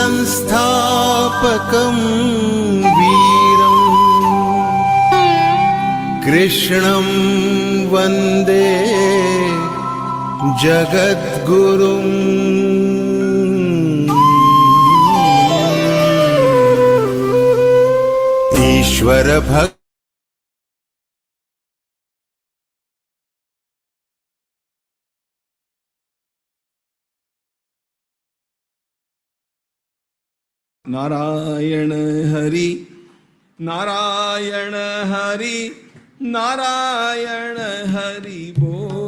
संस्थापकं वीरं कृष्णं वन्दे जगद्गुरुम्। ईश्वर भक्त नारायण हरि नारायण हरि नारायण हरि बोल।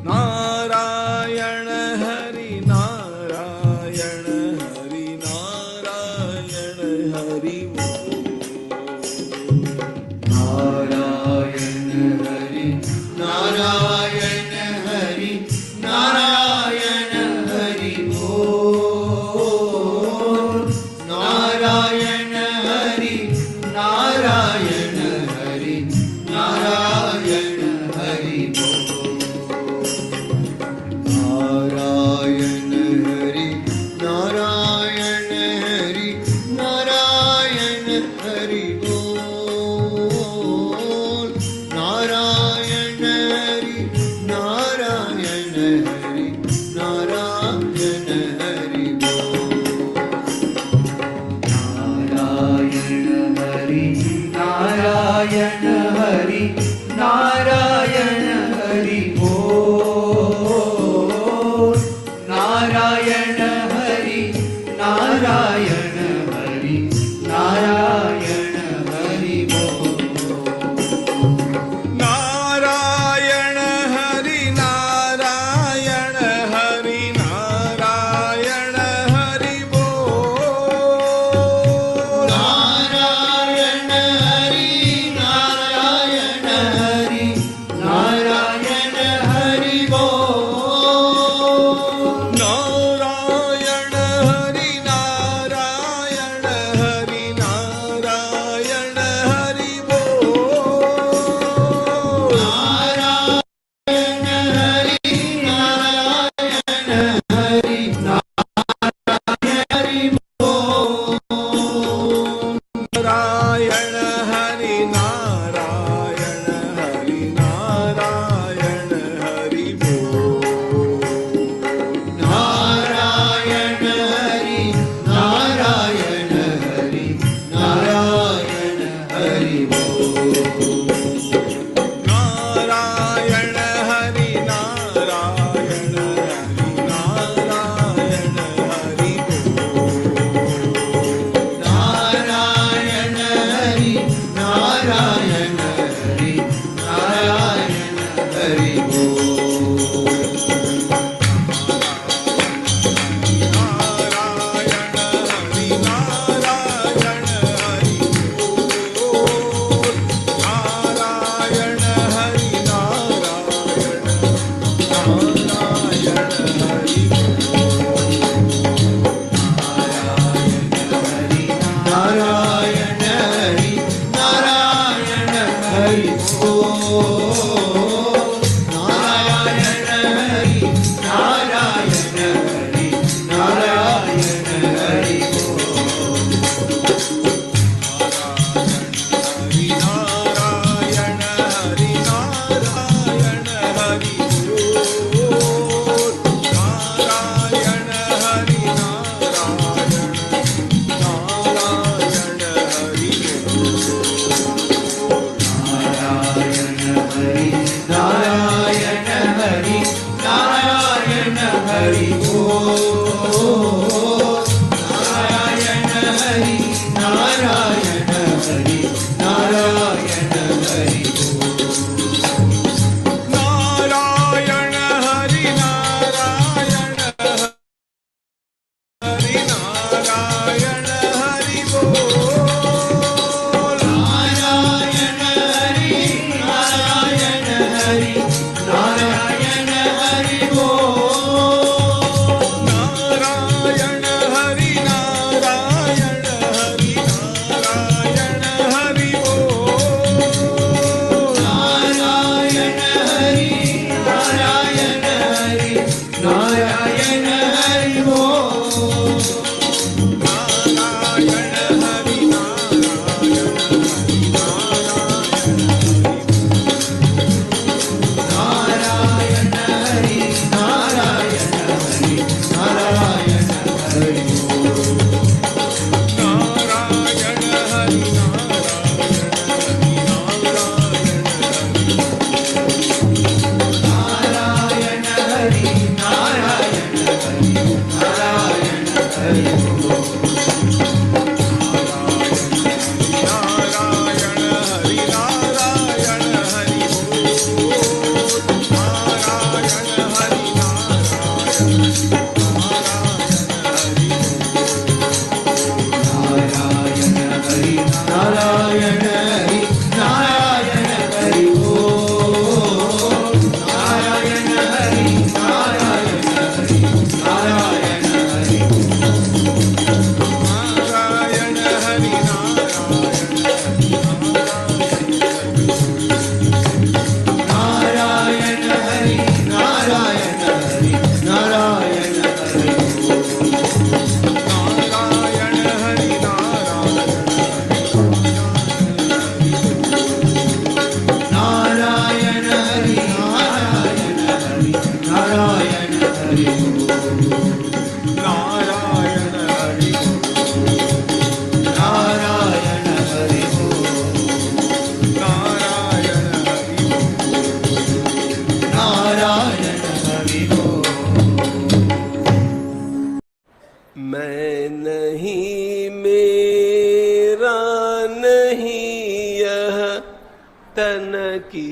नारायण हरि नारायण हरि नारायण हरि बोल। नारायण हरि नारायण हरि नारायण हरि बोल। नारायण हरि नारायण हरि नारायण हरि बोल। नारायण हरि नारायण हरि नारायण हरि बोल। नारायण हरि नारायण हरि नारायण हरि बोल। नारायण हरि नारायण हरि नारायण हरि बोल। नारायण हरि नारायण हरि नारायण हरि बोल। नारायण हरि नारायण हरि नारायण हरि बोल। नारायण हरि नारायण हरि नारायण हरि बोल। नारायण हरि नारायण हरि नारायण हरि बोल। नारायण हरि नारायण हरि नारायण हरि बोल। नारायण हरि नारायण हरि नारायण हरि बोल। नारायण हरि नारायण हरि नारायण हरि बोल। नारायण हरि नारायण हरि नारायण हरि बोल। नारायण हरि नारायण हरि बोल। नारायण हरि नारायण हरि नारायण हरि बोल। नारायण हरि नारायण हरि बोल। नारायण हरि नारायण नारायण हरि बोल। नारायण हरि नारायण हरि नारायण हरि बोल। नारायण हरि नारायण हरि नारायण हरि बोल। नारायण हरि नारायण हरि नारायण हरि बोल। नारायण हरि नारायण हरि नारायण हरि बोल।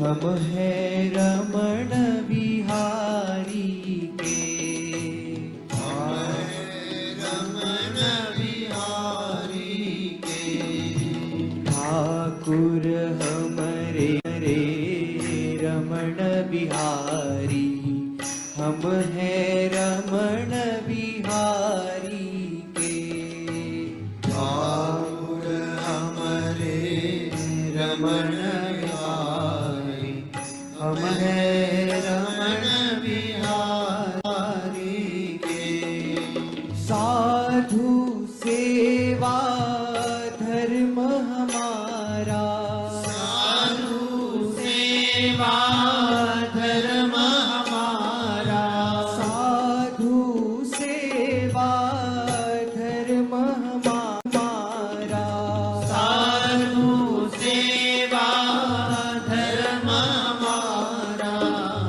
हम है रमण बिहारी के। रमण बिहारी के ठाकुर हमरे रे रमण बिहारी, हम है रमण बिहारी के। ठाकुर हमरे रमण बिहारी, हम है रमण बिहारी के। साधु सेवा धर्म हमारा, साधु सेवा धर्म हमारा, साधु सेवा धर्म हमारा, साधु सेवा धर्म हमारा।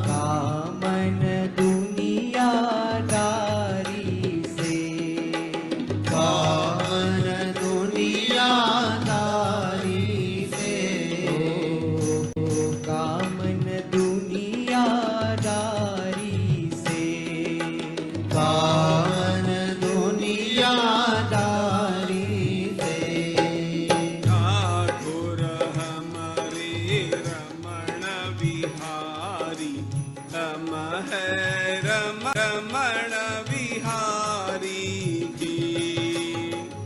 कामन दुनियादारी से, कामन दुनियादारी से, कामन दुनियादारी से, कामन दुनियादारी से। ठाकुर हमारे रमण बिहारी, हम है रमण बिहारी की।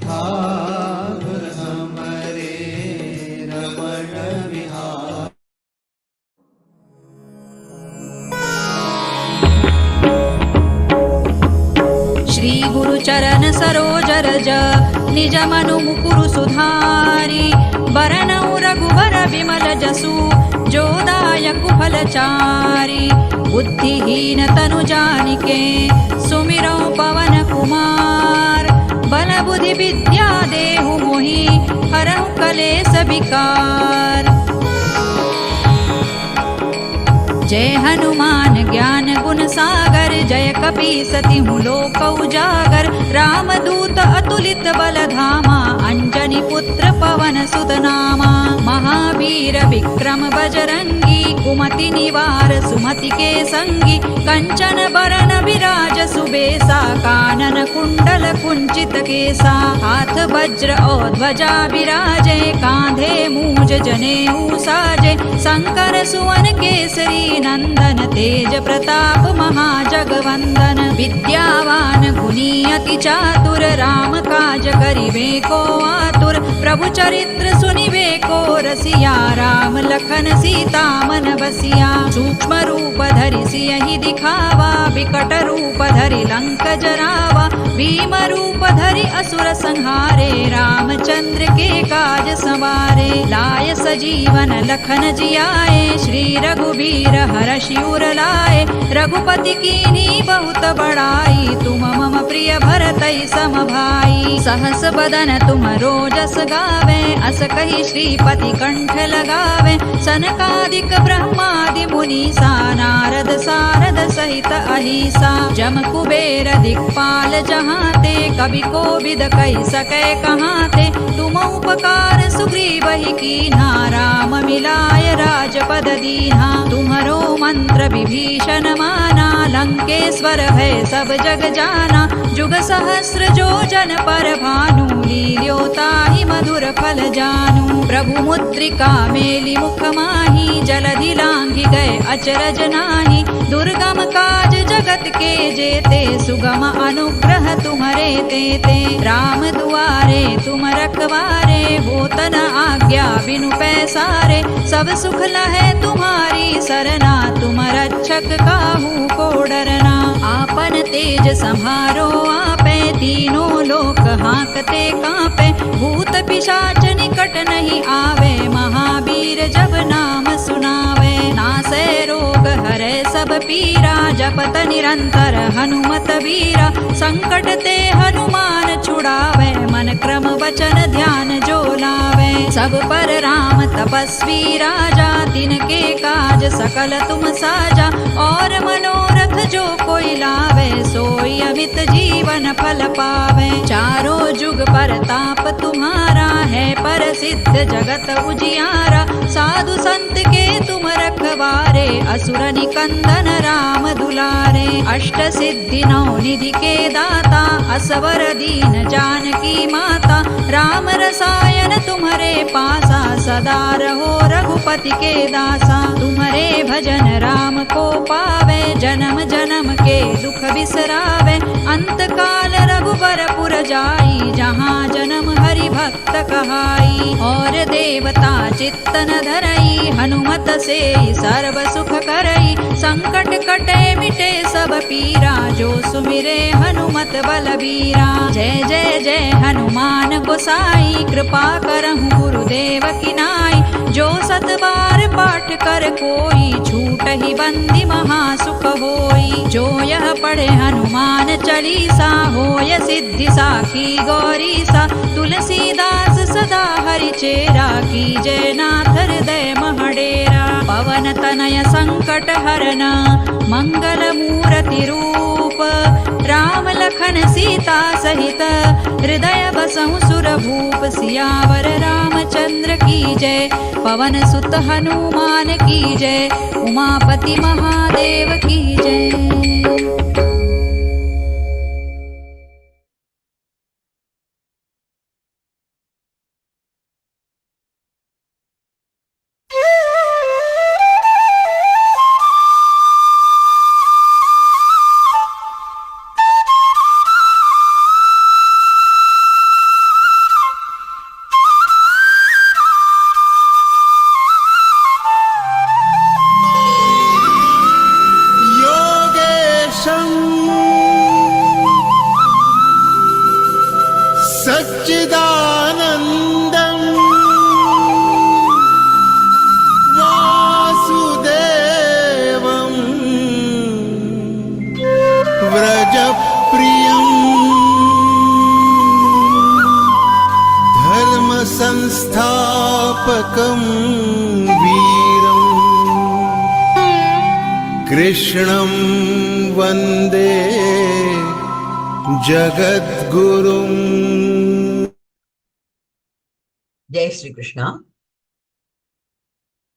ठाकुर हमारे रमण बिहारी। श्री गुरु चरण सरोज रज निज मनु मुकुरु सुधारी, बरनउ रघुबर विमल जसु जो दायकु फलचारी। बुद्धिहीन तनु जानिके सुमिरौ पवन कुमार, बल बुद्धि विद्या देहु मोहि हरहु कलेस विकार। जय हनुमान ज्ञान गुण सागर, जय कपीसतिहु लोक उजागर। रामदूत अतुलित बल धामा, अंजनी पुत्र पवन सुत नामा। महावीर विक्रम बजरंगी, कुमति निवार सुमति के संगी। कंचन बरन विराज सुबेसा, कानन कुंडल कुंचित केसा। हाथ वज्र और ध्वजा विराजे, कांधे मूज जनेऊ साजे। शंकर सुवन केसरी नंदन, तेज प्रताप महाजगवंदन। विद्यावान गुणी अति चातुर, राम काज करिबे को आतुर। प्रभु चरित्र सुनिबे को रसिया, राम लखन सीता मन बसिया। सूक्ष्म रूप धरि सियहि दिखावा, विकट रूप धरि लंक जरावा। भीम रूप धरि असुर संहारे, रामचंद्र के काज संवारे। लाय सजीवन लखन जियाए, श्री रघुबीर हरषि उर लाए। रघुपति कीन्ही बहुत बड़ाई, तुम मम प्रिय भरतई सम भाई। सहस बदन तुम रोजस गावे, अस कहि श्रीपति कंठ लगावे। सनकादिक ब्रह्मादि मुनीसा, नारद सारद सहित अहिसा। जम कुबेर दिक्पाल जहाते, कवि कोविद कहि सकै कहाते। तुम उपकार सुग्रीवहि कीन्हा, राम मिलाय राजपद दीन्हा। तुम्हरो मंत्र विभीषण माना, लंकेश्वर है सब जग जाना। जुग सहस्र जो जन पर भानु, लील्यो ताहि मधुर फल जानू। प्रभु मुद्रिका मेलि मुख माहि, जलधि लांघि गए अचरज नाही। दुर्गम काज जगत के जेते, सुगम अनुग्रह तुम्हरे तेते। राम दुआरे तुम रखवारे, होत न आज्ञा बिनु पैसारे। सब सुख लहै तुम्हारी सरना, तुम रक्षक काहू को डरना। आपन तेज सम्हारो आपे, तीनों लोक हांकते कांपे। भूत पिशाच निकट नहीं आवे, महावीर जब नाम सुनावे। नासै रोग हरै सब पीरा, जपत निरंतर हनुमत वीरा। संकट ते हनुमान छुड़ावे, मन क्रम वचन ध्यान जो लावे। सब पर राम तपस्वी राजा, तिनके काज सकल तुम साजा। और मनोरथ जो कोई लावे, सोई अमित जीवन फल पावे। चारों जुग परताप तुम्हारा है, प्रसिद्ध जगत उजियारा। साधु संत के तुम रख असुर निकंदन राम दुलारे। अष्ट सिद्धि नौ निधि के दाता असवर दीन जानकी माता। राम रसायन तुम्हारे पासा सदा रहो रघुपति के दासा। तुम्हारे भजन राम को पावे जन्म जन्म के दुख बिसरावे। अंत काल रघुबर पुर जाई जहाँ जन्म हरि भक्त कहाई। और देवता चित्तन धरई हनुमत से सर्व सुख करई। संकट कटे मिटे सब पीरा जो सुमिरे हनुमत बलबीरा। जय जय जय हनुमान गोसाई कृपा करहु गुरुदेव की नाई। जो सत बार पाठ कर कोई छूट ही बंदी महासुख होई। जो यह पढ़े हनुमान चालीसा होय सिद्धि साखी गौरीसा। तुलसीदास सदा हरि चेरा कीजय नाथ हृदय महडेरा। पवन तनय संकट हरन मंगल मूर्ति रूप। राम लखन सीता सहित हृदय बसहु सुर भूप। सियावर रामचंद्र की जय पवन सुत हनुमान की जय। उमापति महादेव की जय। सच्चिदानन्दं वासुदेवं व्रजप्रियं धर्मसंस्थापकं वीरं कृष्णं वन्दे जगद्गुरुं। जय Shri Krishna.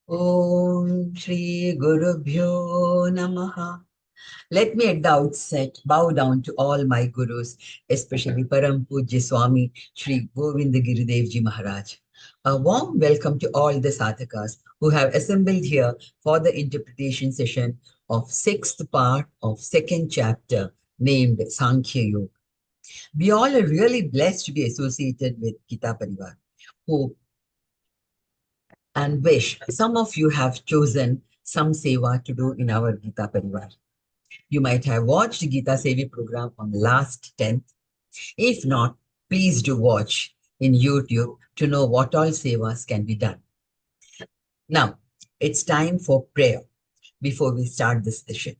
Om Shri Gurubhyo Namaha. Let me at the outset bow down to all my gurus, especially Param Pujya Swami Shri Govind Giridevji Ji Maharaj. A warm welcome to all the sadhakas who have assembled here for the interpretation session of sixth part of second chapter named Sankhya Yoga. We all are really blessed to be associated with Gita Parivar. Hope and wish some of you have chosen some seva to do in our Gita Parivar. You might have watched Gita Sevi program on last 10th. If not, please do watch in YouTube to know what all sevas can be done. Now, it's time for prayer before we start this session.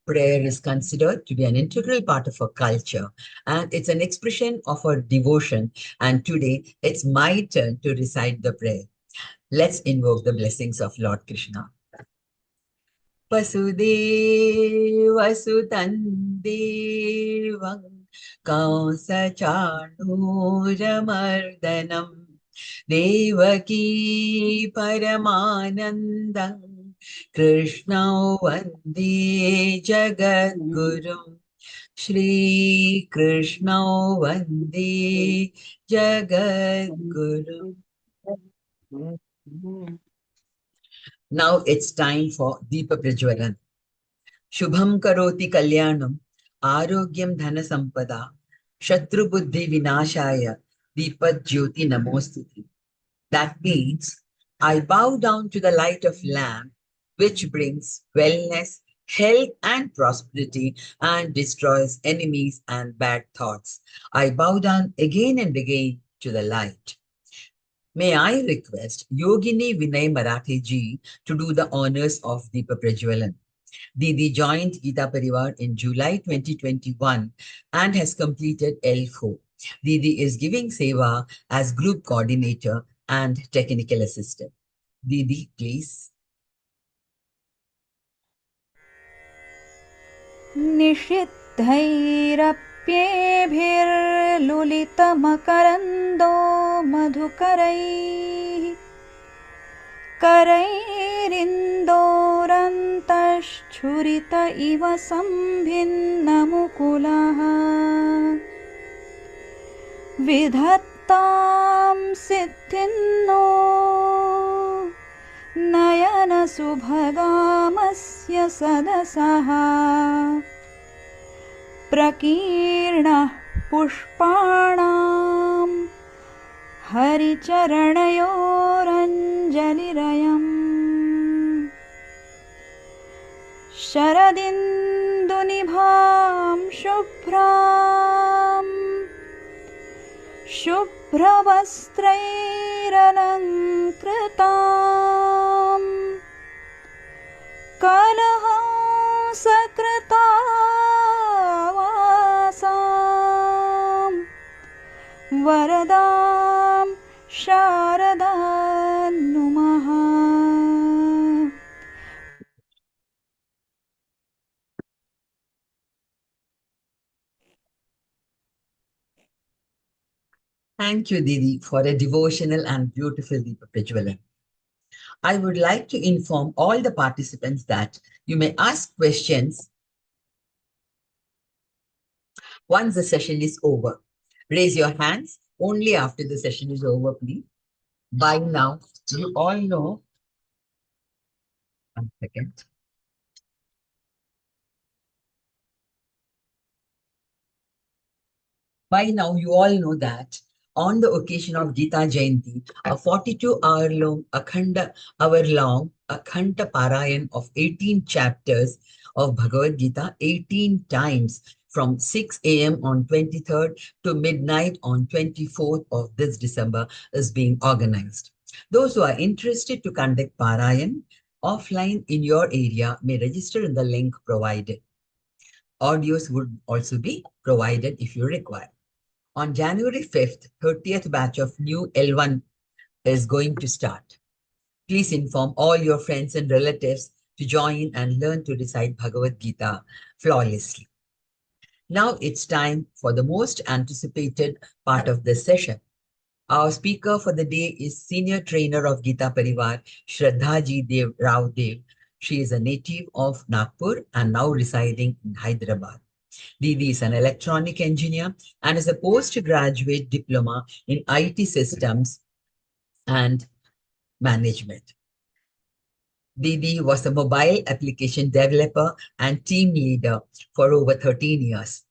Prayer is considered to be an integral part of our culture and it's an expression of our devotion. And today, it's my turn to recite the prayer. Let's invoke the blessings of Lord Krishna. Vasudeva Sutandevam Kausachanuramardanam Devaki Paramanandam Krishna Vande Jagadgurum Shri Krishna Vande Jagadgurum. Now it's time for Deepa Prajwalan. Shubham karoti kalyanam arogyam dhana sampada shatru buddhi vinashaya Deepa Jyoti namostuti. That means I bow down to the light of lamp which brings wellness, health and prosperity and destroys enemies and bad thoughts. I bow down again and again to the light. May I request Yogini Vinay Marathe ji to do the honors of Deepa Prajwalan. Didi joined Gita Parivar in July 2021 and has completed L4. Didi is giving seva as group coordinator and technical assistant. Didi, please. निषिद्धैरप्येभिर्लुलितमकरन्दो मधुकरैः करैरिन्दोरन्ध्रमथनैः छुरित इव संभिन्नमुकुलः विधत्तां सिद्धिन्नो नयनसुभगामस्य सदसः प्रकीर्णः पुष्पाणां हरिचरणयोरञ्जलिरयम् शरदिन्दुनिभां शुभ्रां शुभ्रवस्त्रैरलङ्कृतां कलहंसकृतावासां वरदां शारदां नुमः. Thank you, Didi, for a devotional and beautiful Deepa Prajawalan. I would like to inform all the participants that you may ask questions once the session is over. Raise your hands only after the session is over, please. By now, you all know. One second. By now, you all know that on the occasion of Gita Jayanti, a 42-hour-long Akhanda Parayan of 18 chapters of Bhagavad Gita 18 times from 6 a.m. on 23rd to midnight on 24th of this December is being organized. Those who are interested to conduct Parayan offline in your area may register in the link provided. Audios would also be provided if you require. On January 5th, 30th batch of new L1 is going to start. Please inform all your friends and relatives to join and learn to recite Bhagavad Gita flawlessly. Now it's time for the most anticipated part of this session. Our speaker for the day is Senior Trainer of Gita Parivar, Shraddha Ji Raodeo. She is a native of Nagpur and now residing in Hyderabad. Didi is an electronic engineer and is a postgraduate diploma in IT systems and management. Didi was a mobile application developer and team leader for over 13 years.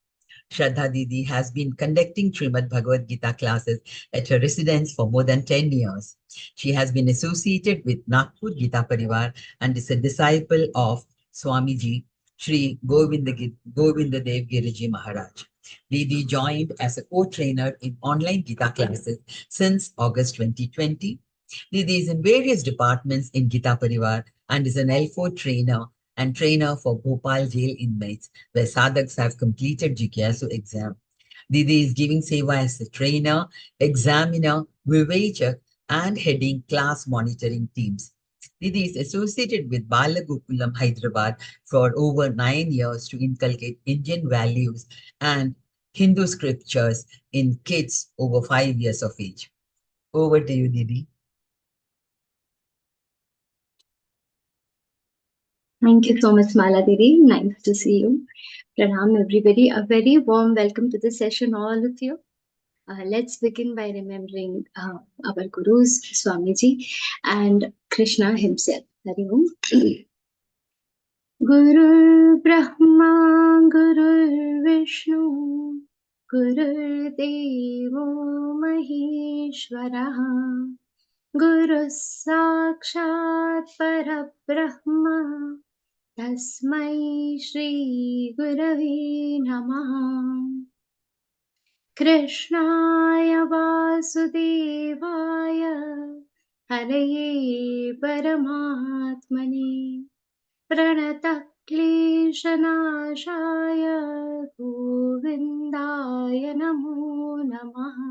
Shraddha Didi has been conducting Śrīmad-Bhagavadgītā classes at her residence for more than 10 years. She has been associated with Nagpur Gita Parivar and is a disciple of Swamiji Shri Govindadev Giriji Maharaj. Didi joined as a co-trainer in online Gita classes since August 2020. Didi is in various departments in Gita Parivar and is an L4 trainer and trainer for Bhopal jail inmates, where sadhaks have completed Jigyasu exam. Didi is giving seva as a trainer, examiner, vivechak, and heading class monitoring teams. Didi is associated with Balagokulam, Hyderabad for over 9 years to inculcate Indian values and Hindu scriptures in kids over 5 years of age. Over to you, Didi. Thank you so much, Mala Didi. Nice to see you. Pranam, everybody. A very warm welcome to the session, all of you. Let's begin by remembering our gurus, Swamiji and Krishna himself. Hari Om. Guru Brahma, Guru Vishnu, Guru Devo Maheshwaraha, Guru Sakshat Parabrahma, Tasmai Shri Gurave Namaha. Krishnaya Vasudevaya Haraye Paramatmane Pranata Kleshanashaya Govindaya Namo Namaha.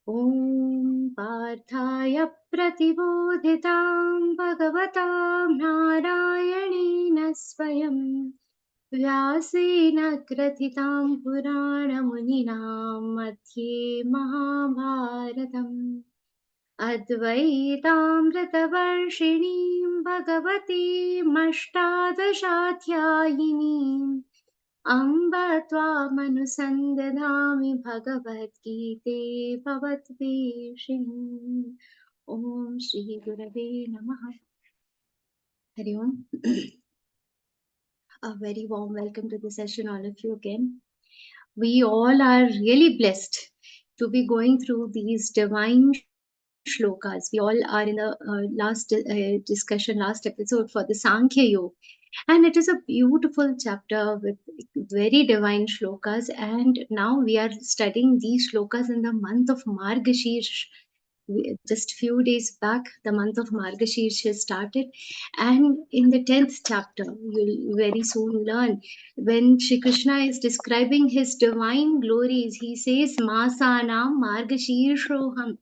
Om Parthaya Pratibodhitam Bhagavatam Narayanena Swayam Vyasena Krathitam Purana Muninam Madhye Mahabharatam अद्वैतामृतवर्षिणीं भगवतीमष्टादशाध्यायिनीम् अम्ब त्वामनुसन्दधामि भगवद्गीते भवद्वेषिणीम् ॐ श्रीगुरवे नमः हरि ओम् A very warm welcome to the session, all of you again. We all are really blessed to be going through these divine shlokas. We all are in the last discussion, last episode for the Sankhya Yoga. And it is a beautiful chapter with very divine shlokas. And now we are studying these shlokas in the month of Margashirsha. Just few days back, the month of Margashirsha started, and in the 10th chapter, you'll very soon learn when Shri Krishna is describing his divine glories. He says, "Masanam Margashirshoham,"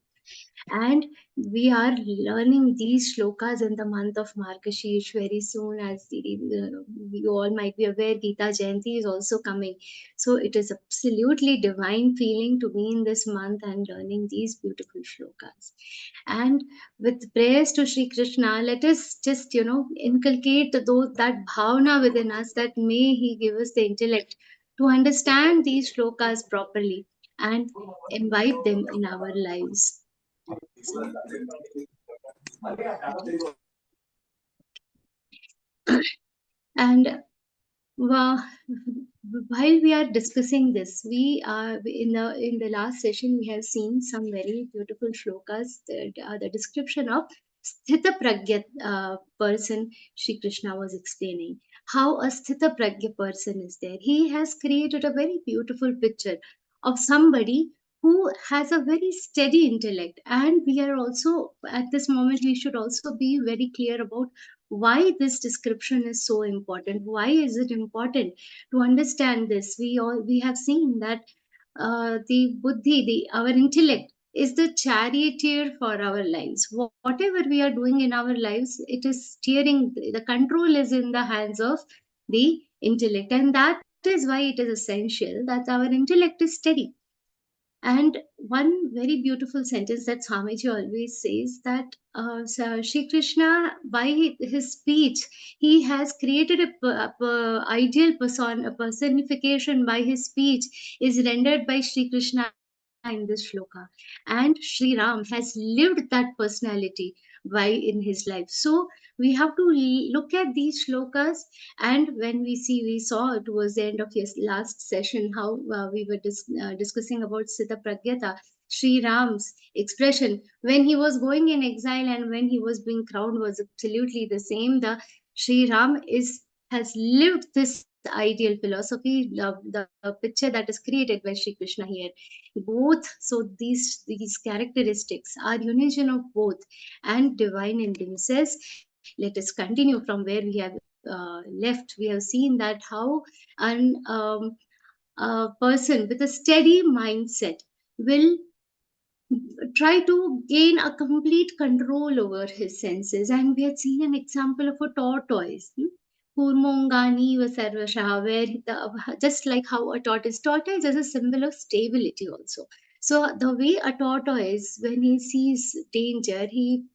and we are learning these shlokas in the month of Margashirsha very soon. As you all might be aware, Gita Jayanti is also coming. So it is absolutely divine feeling to be in this month and learning these beautiful shlokas. And with prayers to Shri Krishna, let us just, inculcate that bhavana within us, that may he give us the intellect to understand these shlokas properly and imbibe them in our lives. And while we are discussing this, we are in the last session we have seen some very beautiful shlokas. The description of Sthita Pragya person Shri Krishna was explaining. How a Sthita Pragya person is there. He has created a very beautiful picture of somebody who has a very steady intellect. And we are also, at this moment, we should also be very clear about why this description is so important. Why is it important to understand this? We have seen that the buddhi, our intellect, is the charioteer for our lives. Whatever we are doing in our lives, it is steering. The control is in the hands of the intellect, and that is why it is essential that our intellect is steady. And one very beautiful sentence that Swamiji always says, that so Shri Krishna, by his speech, he has created a ideal personification by his speech is rendered by Shri Krishna in this shloka. And Shri Ram has lived that personality by in his life. So we have to look at these shlokas, and when we saw towards the end of his last session how we were discussing about Sita Pragyata, Sri Ram's expression when he was going in exile and when he was being crowned was absolutely the same. The Sri Ram has lived this ideal philosophy, the picture that is created by Sri Krishna here. Both, so these characteristics are unison of both and divine in themselves. Let us continue from where we have left. We have seen that how a person with a steady mindset will try to gain a complete control over his senses. And we had seen an example of a tortoise. Kurmongani Vasarvasha, where just like how a tortoise is a symbol of stability also. So the way a tortoise, when he sees danger, he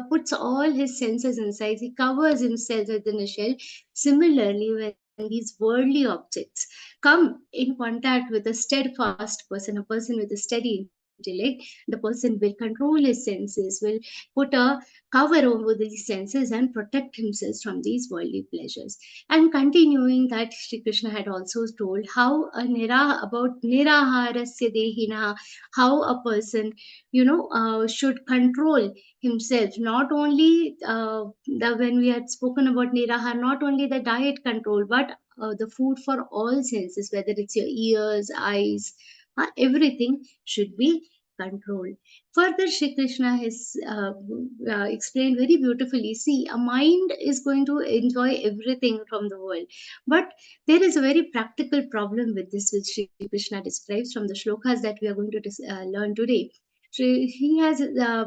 puts all his senses inside, he covers himself within a shell. Similarly, when these worldly objects come in contact with a steadfast person, a person with a steady intellect, the person will control his senses, will put a cover over these senses and protect himself from these worldly pleasures. And continuing that, Shri Krishna had also told how about niraharasya dehina, how a person, should control himself. Not only when we had spoken about nirahar, not only the diet control, but the food for all senses, whether it's your ears, eyes, everything should be controlled. Further, Shri Krishna has explained very beautifully. See, a mind is going to enjoy everything from the world, but there is a very practical problem with this, which Shri Krishna describes from the shlokas that we are going to learn today. He has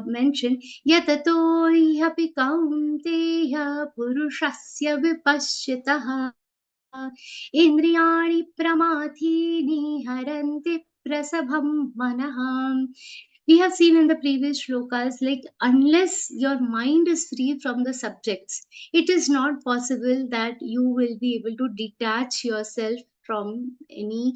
mentioned yatato yapi kaunteya purushasya vipashyatah indriyani pramathini haranti prasabham manah. We have seen in the previous shlokas, like unless your mind is free from the subjects, it is not possible that you will be able to detach yourself from any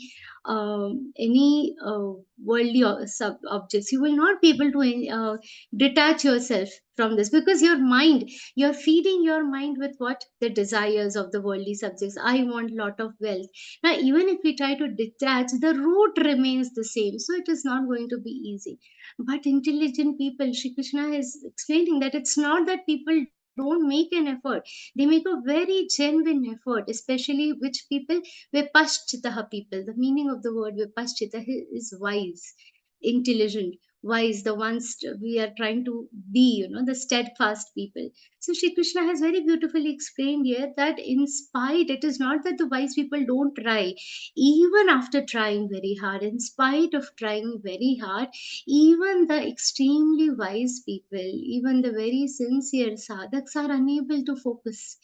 worldly sub objects. You will not be able to detach yourself from this, because your mind, you're feeding your mind with what? The desires of the worldly subjects. I want lot of wealth. Now even if we try to detach, the root remains the same, so it is not going to be easy. But intelligent people, Shri Krishna is explaining that it's not that people don't make an effort. They make a very genuine effort, especially which people? Vipashchitaha people. The meaning of the word Vipashchita is wise, intelligent, wise, the ones we are trying to be, the steadfast people. So Shri Krishna has very beautifully explained here that in spite, it is not that the wise people don't try. Even after trying very hard, in spite of trying very hard, even the extremely wise people, even the very sincere sadhaks are unable to focus.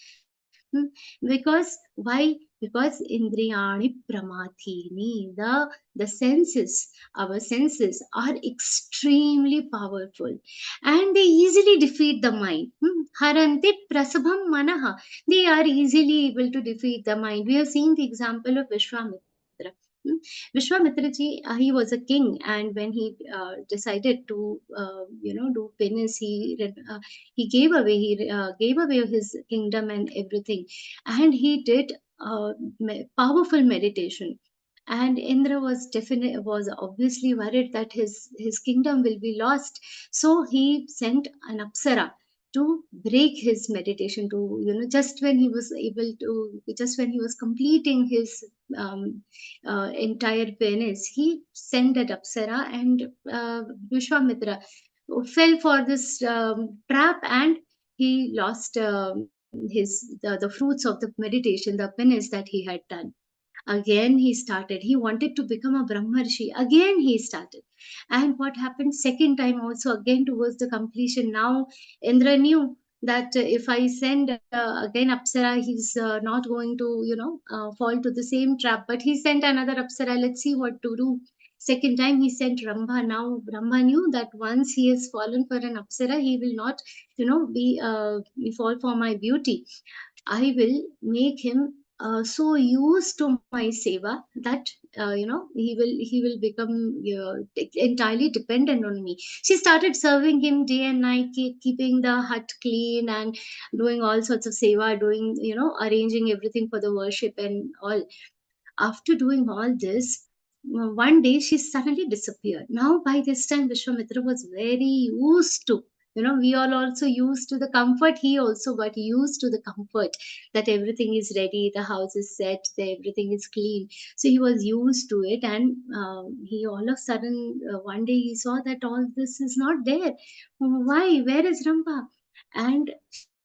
Hmm. Because why? Because indriyani pramathini, the senses, our senses are extremely powerful, and they easily defeat the mind. Haranti prasabham manaha. They are easily able to defeat the mind. We have seen the example of Vishwamitra. Hmm. Vishwamitra ji, he was a king, and when he decided to, do penance, he gave away his kingdom and everything, and he did powerful meditation. And Indra was obviously worried that his kingdom will be lost, so he sent an apsara to break his meditation, to just when he was able to, just when he was completing his entire penance, he sent that apsara, and Vishwamitra fell for this trap, and he lost the fruits of the meditation, the penance that he had done. Again he started, he wanted to become a brahmarshi. Again he started, and what happened second time also, again towards the completion, now Indra knew that if I send again apsara, he's not going to fall to the same trap. But he sent another apsara, let's see what to do. Second time he sent Rambha. Now Brahma knew that once he has fallen for an apsara, he will not be fall for my beauty. I will make him so used to my seva that he will become entirely dependent on me. She started serving him day and night, keeping the hut clean and doing all sorts of seva, doing arranging everything for the worship and all. After doing all this, one day she suddenly disappeared. Now, by this time, Vishwamitra was very used to, we all also used to the comfort. He also got used to the comfort that everything is ready, the house is set, everything is clean. So he was used to it, and he all of a sudden, one day he saw that all this is not there. Why? Where is Ramba? And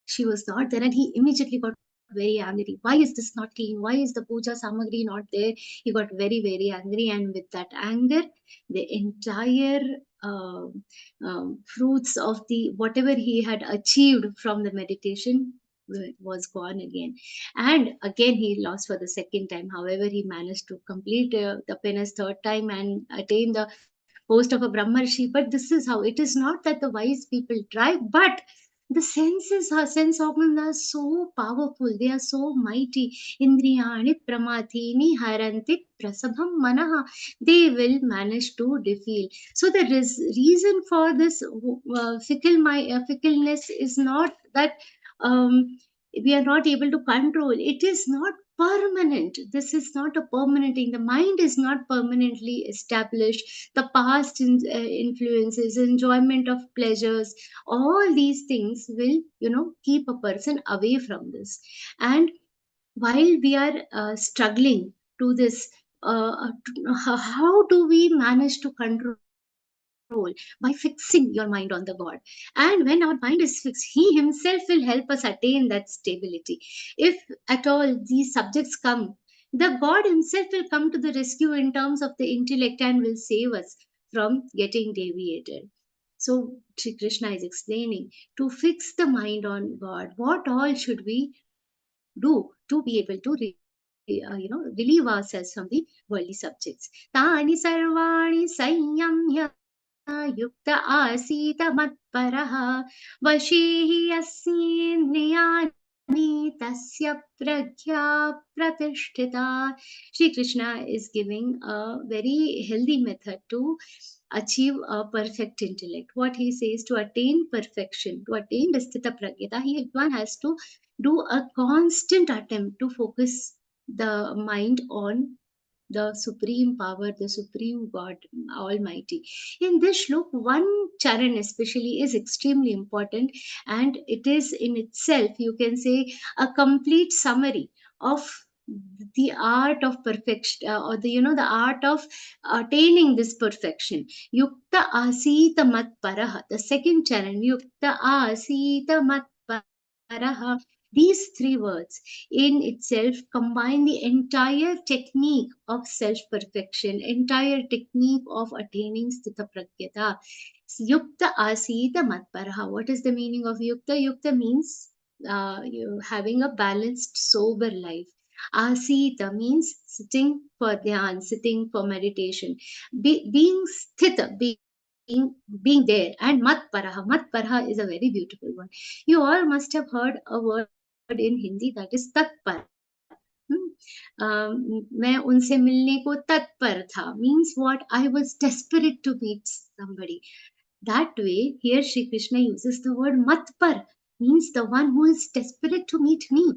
she was not there, and he immediately got very angry. Why is this not clean? Why is the puja samagri not there? He got very, very angry, and with that anger, the entire fruits of the whatever he had achieved from the meditation was gone again. And again he lost for the second time. However, he managed to complete the penance third time and attain the post of a brahmarshi. But this is how it is, not that the wise people try, but the sense organs are so powerful, they are so mighty. Indriyani pramathini haranti prasabham manaha. They will manage to defeat. So the reason for this fickleness is not that um, we are not able to control. It is not permanent. This is not a permanent thing. The mind is not permanently established. The past influences, enjoyment of pleasures, all these things will keep a person away from this. And while we are struggling to this, how do we manage to control? By fixing your mind on the God. And when our mind is fixed, he himself will help us attain that stability. If at all these subjects come, the God himself will come to the rescue in terms of the intellect and will save us from getting deviated. So Sri Krishna is explaining, to fix the mind on God, what all should we do to be able to relieve ourselves from the worldly subjects. Tani sarvani sanyamya युक्त आसीत मत्परः वशी हि यस्येन्द्रियाणि तस्य प्रज्ञा प्रतिष्ठिता. Shri Krishna is giving a very healthy method to achieve a perfect intellect. What he says, to attain perfection, to attain the sthita pragyata, one has to do a constant attempt to focus the mind on the supreme power, the supreme God Almighty. In this shlok, one charan especially is extremely important, and it is in itself, you can say, a complete summary of the art of perfection, or the art of attaining this perfection. Yukta asita mat paraha, the second charan, yukta asita mat paraha. These three words in itself combine the entire technique of self-perfection, entire technique of attaining sthita pragyata. Yukta asita matparaha. What is the meaning of yukta? Yukta means you having a balanced, sober life. Asita means sitting for dhyan, sitting for meditation. Being sthita, being there. And matparaha. Matparaha is a very beautiful one. You all must have heard a word in Hindi, that is तत्पर. मैं उनसे मिलने को तत्पर था, means what? I was desperate to meet somebody. That way, here Shri Krishna uses the word matpar, means the one who is desperate to meet me.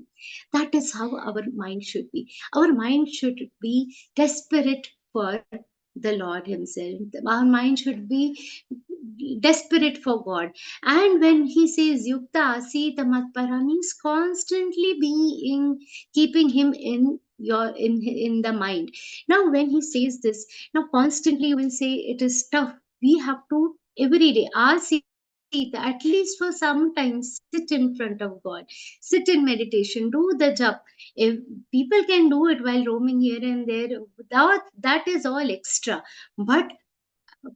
That is how our mind should be. Our mind should be desperate for the Lord himself. Our mind should be desperate for God. And when he says yukta asita matpara, means constantly being, keeping him in the mind. Now when he says this, now constantly you will say it is tough. We have to every day asita, at least for some time, sit in front of God, sit in meditation, do the jap. If people can do it while roaming here and there, that is all extra. But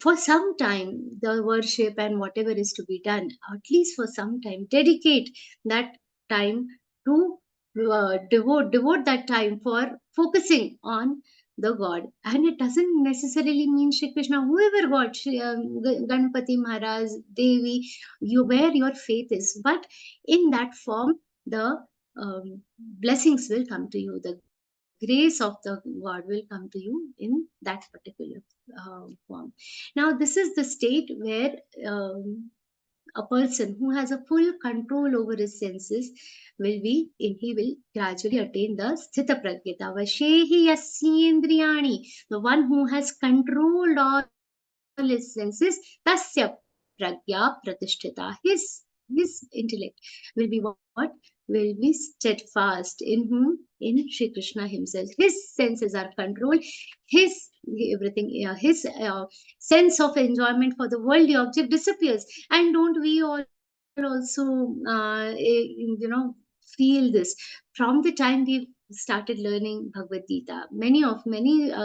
for some time, the worship and whatever is to be done, at least for some time, dedicate that time to devote that time for focusing on the God. And it doesn't necessarily mean Shri Krishna, whoever God, Ganpati Maharaj, Devi, where your faith is. But in that form, the blessings will come to you. The grace of the God will come to you in that particular form. Now, this is the state where a person who has a full control over his senses he will gradually attain the sthita pragyata. Vashehi yasyendriyani, the one who has controlled all his senses, tasya pragya pratishtita. His intellect will be what? Will be steadfast in whom? In Shri Krishna himself. His senses are controlled. His sense of enjoyment for the worldly object disappears. And don't we all also feel this from the time we started learning Bhagavad Gita? Many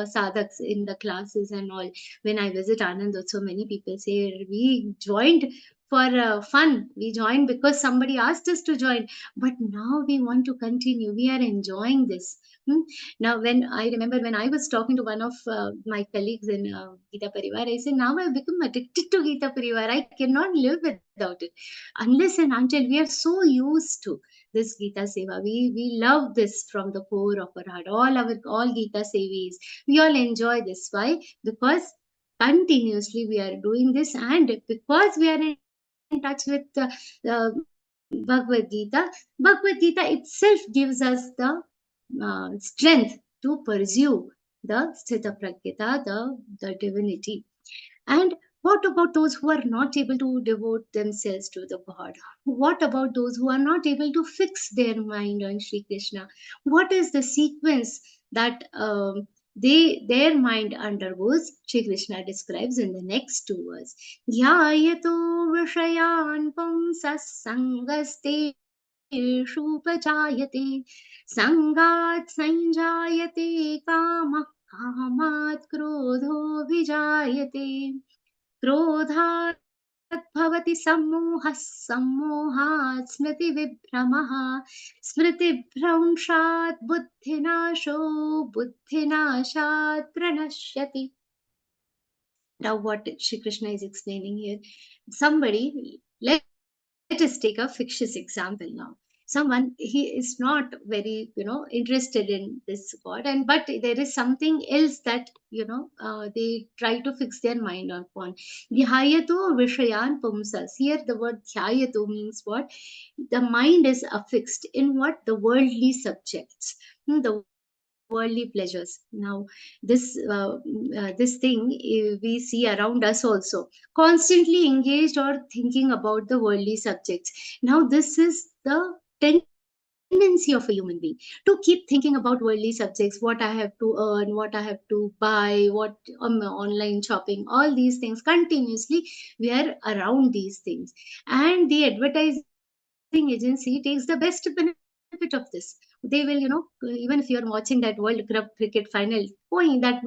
sadhaks in the classes and all, when I visit Anand, so many people say we joined for fun. We joined because somebody asked us to join, but now we want to continue. We are enjoying this. Now, when I remember when I was talking to one of my colleagues in Gita Parivar, I said, now I've become addicted to Gita Parivar. I cannot live without it. Unless and until we are so used to this Gita Seva. We love this from the core of our heart. All Gita Sevis, we all enjoy this. Why? Because continuously we are doing this, and because we are in touch with Bhagavad Gita itself gives us the strength to pursue the Sthita Pragyata, the divinity. And what about those who are not able to devote themselves to the God? What about those who are not able to fix their mind on Shri Krishna? What is the sequence that their mind undergoes? Shri Krishna describes in the next two verses. Dhyayato vishayan pumsas sangaste Shupajayate Sangat Sanjayate Kama Kamat Krodho Vijayate Krodhat Bhavati Sammoha Sammohat Smriti Vibhramaha Smriti Bhramshat Buddhinasho Buddhinashat Pranashyati. Now, what Shri Krishna is explaining here, somebody, let us take a fictitious example now. Someone, he is not very, interested in this God, and but there is something else that, they try to fix their mind upon. Dhyayato vishayan pumsas. Here, the word dhyayato means what? The mind is affixed in what? The worldly subjects, the worldly pleasures. Now, this thing we see around us also, constantly engaged or thinking about the worldly subjects. Now, this is the tendency of a human being, to keep thinking about worldly subjects, what I have to earn, what I have to buy, what online shopping, all these things continuously. We are around these things, and the advertising agency takes the best benefit of this. They will, even if you are watching that World Cup cricket final, going that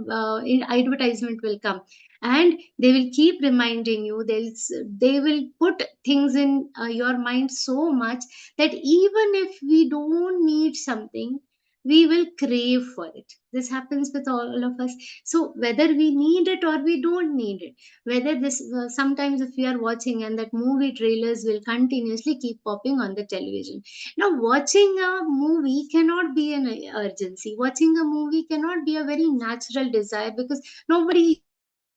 advertisement will come, and they will keep reminding you. They will put things in your mind so much that even if we don't need something, we will crave for it. This happens with all of us. So whether we need it or we don't need it, whether this sometimes if we are watching and that movie trailers will continuously keep popping on the television. Now, watching a movie cannot be an urgency. Watching a movie cannot be a very natural desire, because nobody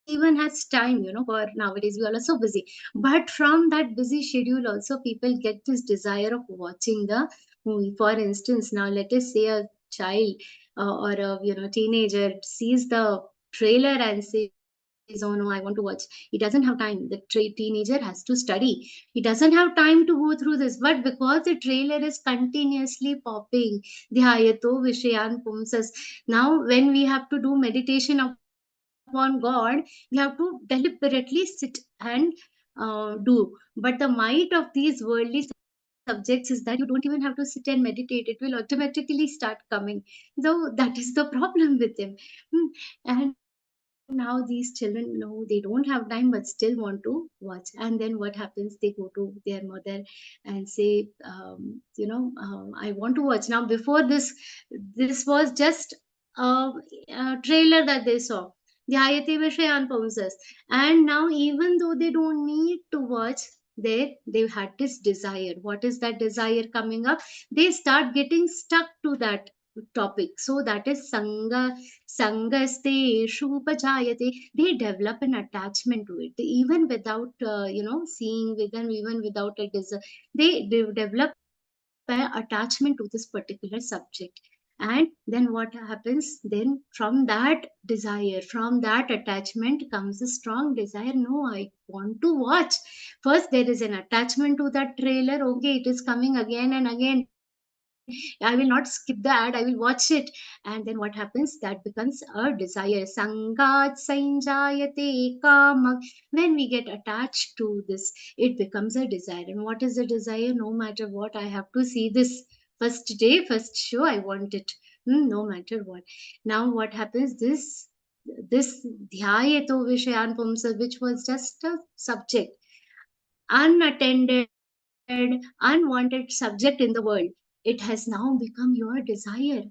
even has time, for nowadays we all are so busy. But from that busy schedule also, people get this desire of watching the movie. For instance, now let us say a child or a teenager sees the trailer and says, oh no, I want to watch. He doesn't have time. The teenager has to study. He doesn't have time to go through this. But because the trailer is continuously popping, dhyayato vishayan pumsas. Now, when we have to do meditation upon God, we have to deliberately sit and do. But the might of these worldly subjects is that you don't even have to sit and meditate. It will automatically start coming. So that is the problem with them. And now these children, they don't have time but still want to watch. And then what happens? They go to their mother and say, I want to watch. Now, before this was just a trailer that they saw. Dhyayate Vishayan Pumsas. And now, even though they don't need to watch, they've had this desire. What is that desire coming up? They start getting stuck to that topic. So that is sangaste shupajayate. They develop an attachment to it, even without seeing, with them, even without a desire. They develop an attachment to this particular subject. And then what happens? Then from that desire, from that attachment comes a strong desire. No, I want to watch. First, there is an attachment to that trailer. Okay, it is coming again and again. I will not skip the ad, I will watch it. And then what happens? That becomes a desire. Sangat sanjayate kama. When we get attached to this, it becomes a desire. And what is the desire? No matter what, I have to see this first day, first show, I want it. No matter what. Now what happens? This dhyayato vishayan pumsa, which was just a subject, unattended, unwanted subject in the world, it has now become your desire.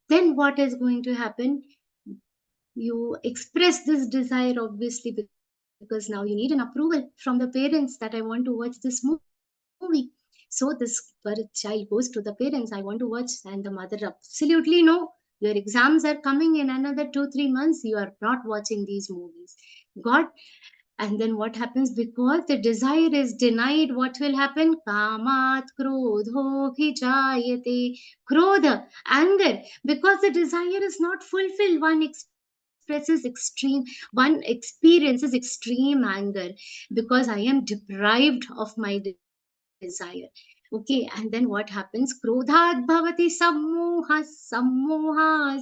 Then what is going to happen? You express this desire, obviously, because now you need an approval from the parents that I want to watch this movie. So this child goes to the parents, I want to watch, and the mother, absolutely no. Your exams are coming in another 2-3 months. You are not watching these movies. God. And then what happens? Because the desire is denied, what will happen? Kamat krodho bhijayate. Krodha, anger. Because the desire is not fulfilled. One experiences extreme anger because I am deprived of my desire. Okay, and then what happens? Krodhat bhavati sammoha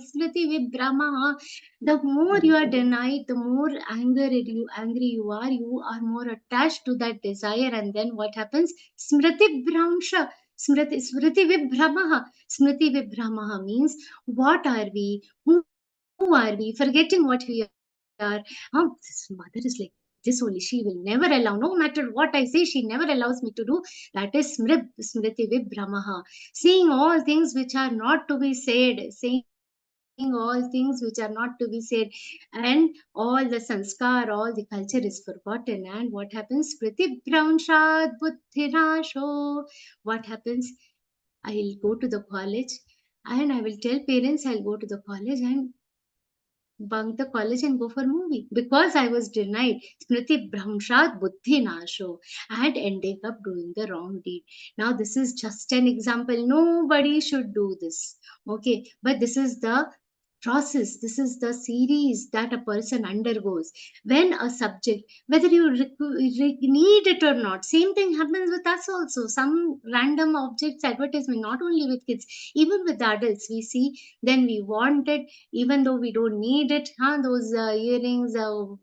smriti vibhrama. The more you are denied, the more angry you are more attached to that desire. And then what happens? Smriti bhramsha. Smriti vibhramaha. Smriti vibhramaha means, what are we? Who are we? Forgetting what we are. Oh, this mother is like this only. She will never allow, no matter what I say, she never allows me to do. That is smriti vibhramaha. Seeing all things which are not to be said, saying all things which are not to be said, and all the sanskar, all the culture is forgotten. And what happens? Pratibhramshat buddhinasho. What happens? I'll go to the college and I will tell parents I'll go to the college and bunk the college and go for movie because I was denied. Smriti Bhramshat Buddhi Nasho. I had ended up doing the wrong deed. Now, this is just an example. Nobody should do this. Okay, but this is the process, this is the series that a person undergoes when a subject, whether you need it or not. Same thing happens with us also. Some random objects advertisement, not only with kids, even with adults, we see, then we want it even though we don't need it. Those earrings,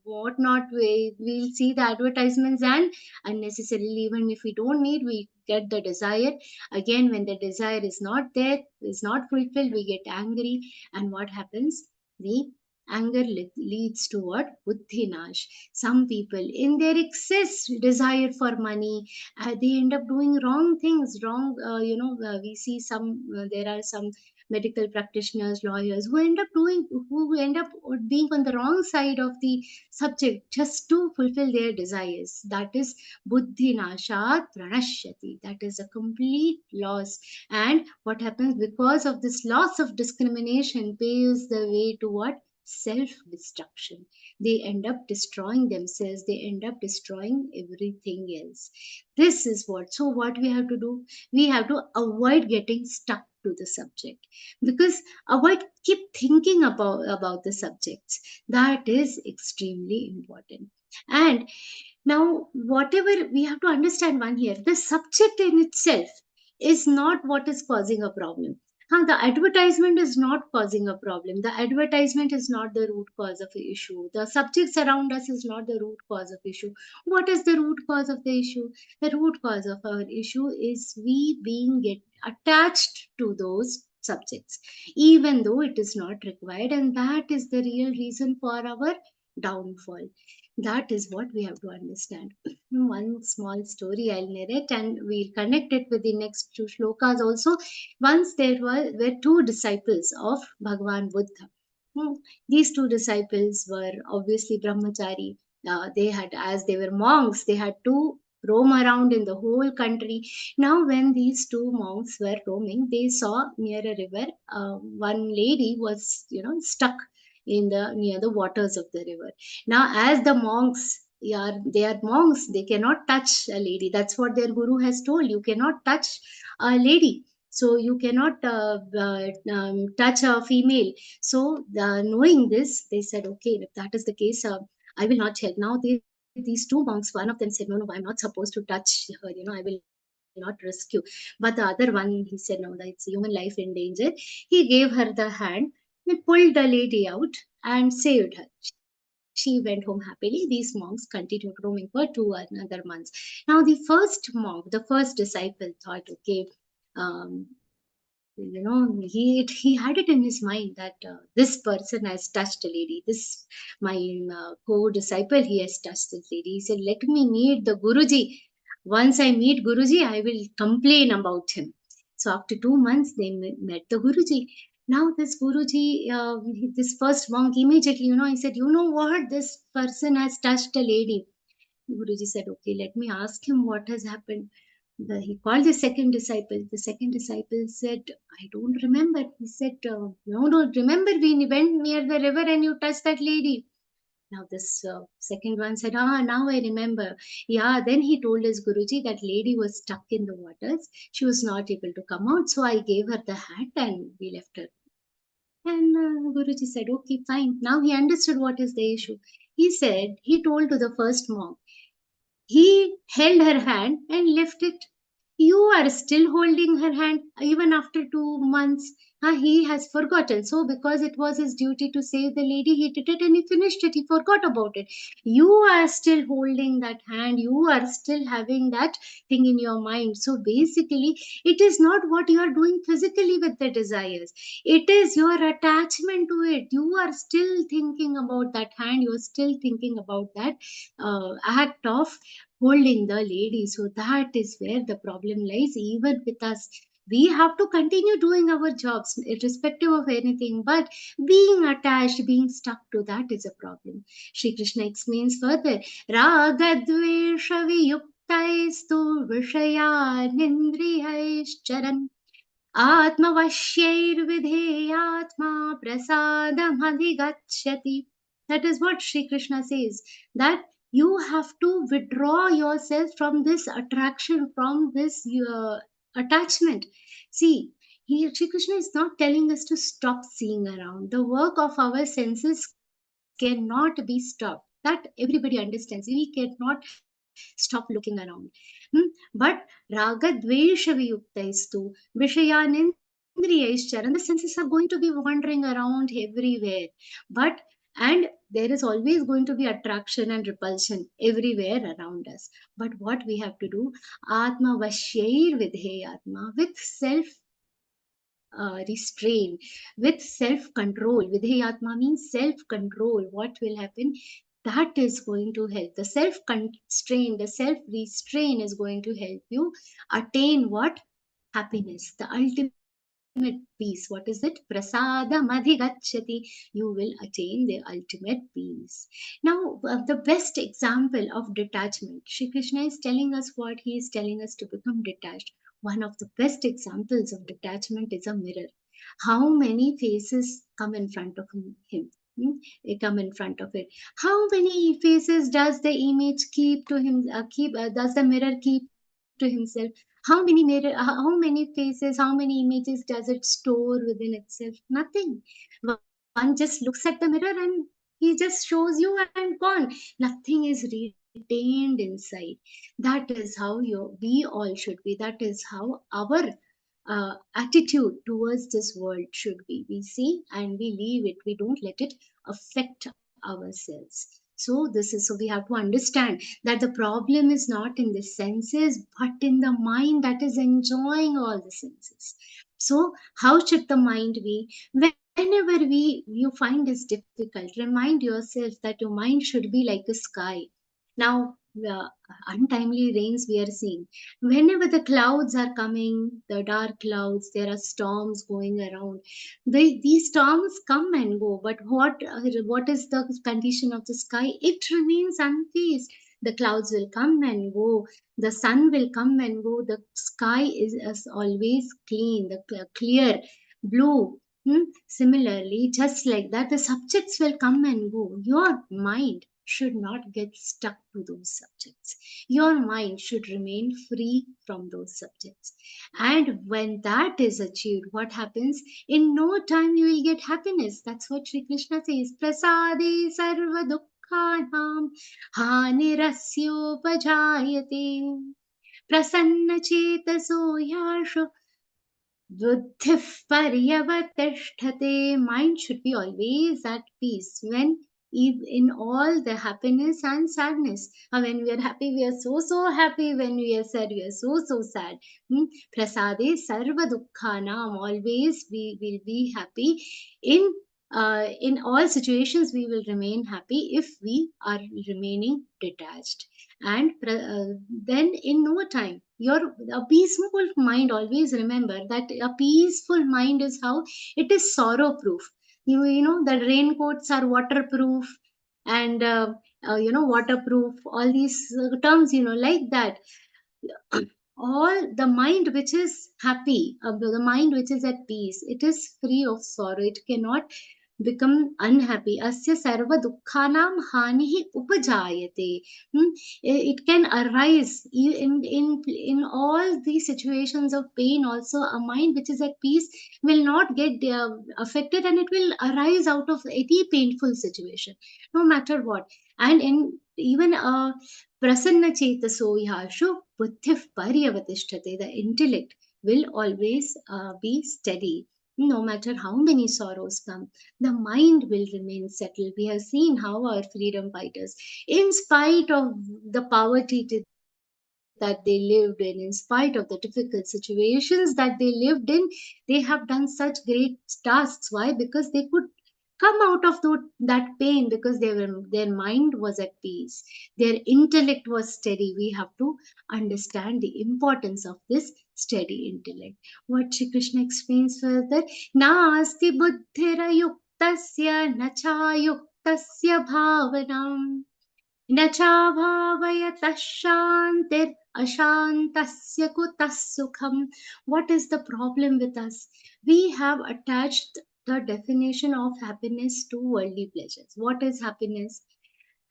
whatnot, we'll see the advertisements, and unnecessarily, even if we don't need, we get the desire. Again, when the desire is not there, is not fulfilled, we get angry. And what happens? The anger leads to what? Buddhi nash. Some people, in their excess desire for money, they end up doing wrong things. Wrong, we see some. There are some medical practitioners, lawyers who end up being on the wrong side of the subject just to fulfill their desires. That is buddhi nashat pranashyati. That is a complete loss. And what happens? Because of this loss of discrimination paves the way to what? Self-destruction. They end up destroying themselves. They end up destroying everything else. This is what. So what we have to do? We have to avoid getting stuck to the subject, because avoid keep thinking about the subjects. That is extremely important. And now, whatever we have to understand one here, the subject in itself is not what is causing a problem. The advertisement is not causing a problem. The advertisement is not the root cause of the issue. The subjects around us is not the root cause of issue. What is the root cause of the issue? The root cause of our issue is we being attached to those subjects, even though it is not required, and that is the real reason for our downfall. That is what we have to understand. One small story I'll narrate, and we'll connect it with the next two shlokas also. Once there were two disciples of Bhagavan Buddha. These two disciples were obviously brahmachari. They had, as they were monks, they had to roam around in the whole country. Now, when these two monks were roaming, they saw near a river, one lady was, stuck in the near the waters of the river. Now, as the monks, they are monks, they cannot touch a lady. That's what their guru has told. You cannot touch a lady. So you cannot touch a female. So knowing this, they said, okay, if that is the case, I will not help. Now these two monks, one of them said, no, I'm not supposed to touch her. I will not rescue. But the other one, he said, no, that's human life in danger. He gave her the hand. He pulled the lady out and saved her. She went home happily. These monks continued roaming for 2 another months. Now, the first monk, the first disciple thought, okay, he had it in his mind that this person has touched a lady. This, my co-disciple, he has touched this lady. He said, let me meet the Guruji. Once I meet Guruji, I will complain about him. So after 2 months, they met the Guruji. Now this Guruji, this first monk, immediately, he said, you know what? This person has touched a lady. Guruji said, okay, let me ask him what has happened. He called the second disciple. The second disciple said, I don't remember. He said, no, remember we went near the river and you touched that lady. Now this second one said, now I remember. Yeah, then he told his Guruji that lady was stuck in the waters. She was not able to come out. So I gave her the hat and we left her. And Guruji said, okay, fine. Now he understood what is the issue. He told to the first monk, he held her hand and left it. You are still holding her hand even after 2 months. He has forgotten. So because it was his duty to save the lady, he did it and he finished it. He forgot about it. You are still holding that hand. You are still having that thing in your mind. So basically, it is not what you are doing physically with the desires. It is your attachment to it. You are still thinking about that hand. You are still thinking about that act of holding the lady. So that is where the problem lies, even with us. We have to continue doing our jobs irrespective of anything, but being attached, being stuck to that is a problem. Shri Krishna explains further, Ragadvesha viyuktaistu vishayanindriyaischcharan Atmavashyirvidheyatma prasadamadigatchati. That is what Sri Krishna says, that you have to withdraw yourself from this attraction, from this attachment. See, here Sri Krishna is not telling us to stop seeing around. The work of our senses cannot be stopped. That everybody understands. We cannot stop looking around. But raga dvesha viyuktaistu vishayanindriyaischar, and the senses are going to be wandering around everywhere. But and there is always going to be attraction and repulsion everywhere around us. But what we have to do, atma vashyair vidheyatma, with self restraint, with self control. Vidheyatma means self control. What will happen? That is going to help. The self constraint, the self restraint is going to help you attain what? Happiness, the ultimate peace. What is it? Prasadam adhigacchati. You will attain the ultimate peace. Now, the best example of detachment, Shri Krishna is telling us what he is telling us to become detached. One of the best examples of detachment is a mirror. How many faces come in front of him? They come in front of it. How many faces does the image keep to him? Does the mirror keep to himself? How many faces, how many images does it store within itself? Nothing. One just looks at the mirror and he just shows you and gone. Nothing is retained inside. That is how we all should be. That is how our attitude towards this world should be. We see and we leave it. We don't let it affect ourselves. So we have to understand that the problem is not in the senses, but in the mind that is enjoying all the senses. So how should the mind be? Whenever you find this difficult, remind yourself that your mind should be like a sky. Now, untimely rains we are seeing. Whenever the clouds are coming, the dark clouds, there are storms going around. These storms come and go, but what is the condition of the sky? It remains unfazed. The clouds will come and go. The sun will come and go. The sky is always clean, clear, blue. Similarly, just like that, the subjects will come and go. Your mind should not get stuck to those subjects. Your mind should remain free from those subjects. And when that is achieved, what happens? In no time you will get happiness. That's what Sri Krishna says. Prasade sarva dukkhanam hanirasyopajayate prasanna chetaso yashu buddhih paryavatishthate. Mind should be always at peace when in all the happiness and sadness. When we are happy, we are so happy. When we are sad, we are so sad. Prasade sarva dukkhanam. Always we will be happy. In all situations, we will remain happy if we are remaining detached. And then in no time, a peaceful mind, always remember that a peaceful mind is how it is sorrow proof. You know the raincoats are waterproof and waterproof, all these terms, like that. All the mind which is happy, the mind which is at peace, it is free of sorrow. It cannot become unhappy. Asya sarva dukkhanam hanihi upajayate. It can arise in all these situations of pain. Also, a mind which is at peace will not get affected, and it will arise out of any painful situation, no matter what. And in even prasanna chetaso yashu buddhih paryavatishthate. The intellect will always be steady. No matter how many sorrows come, the mind will remain settled. We have seen how our freedom fighters, in spite of the poverty that they lived in spite of the difficult situations that they lived in, they have done such great tasks. Why? Because they could come out of that pain, because their mind was at peace, their intellect was steady. We have to understand the importance of this steady intellect. What Shri Krishna explains further, Nasti buddhira yuktasya nacha yuktasya bhavanam nacha bhavayatah shantir ashantasya kutah sukham. What is the problem with us? We have attached the definition of happiness to worldly pleasures. What is happiness?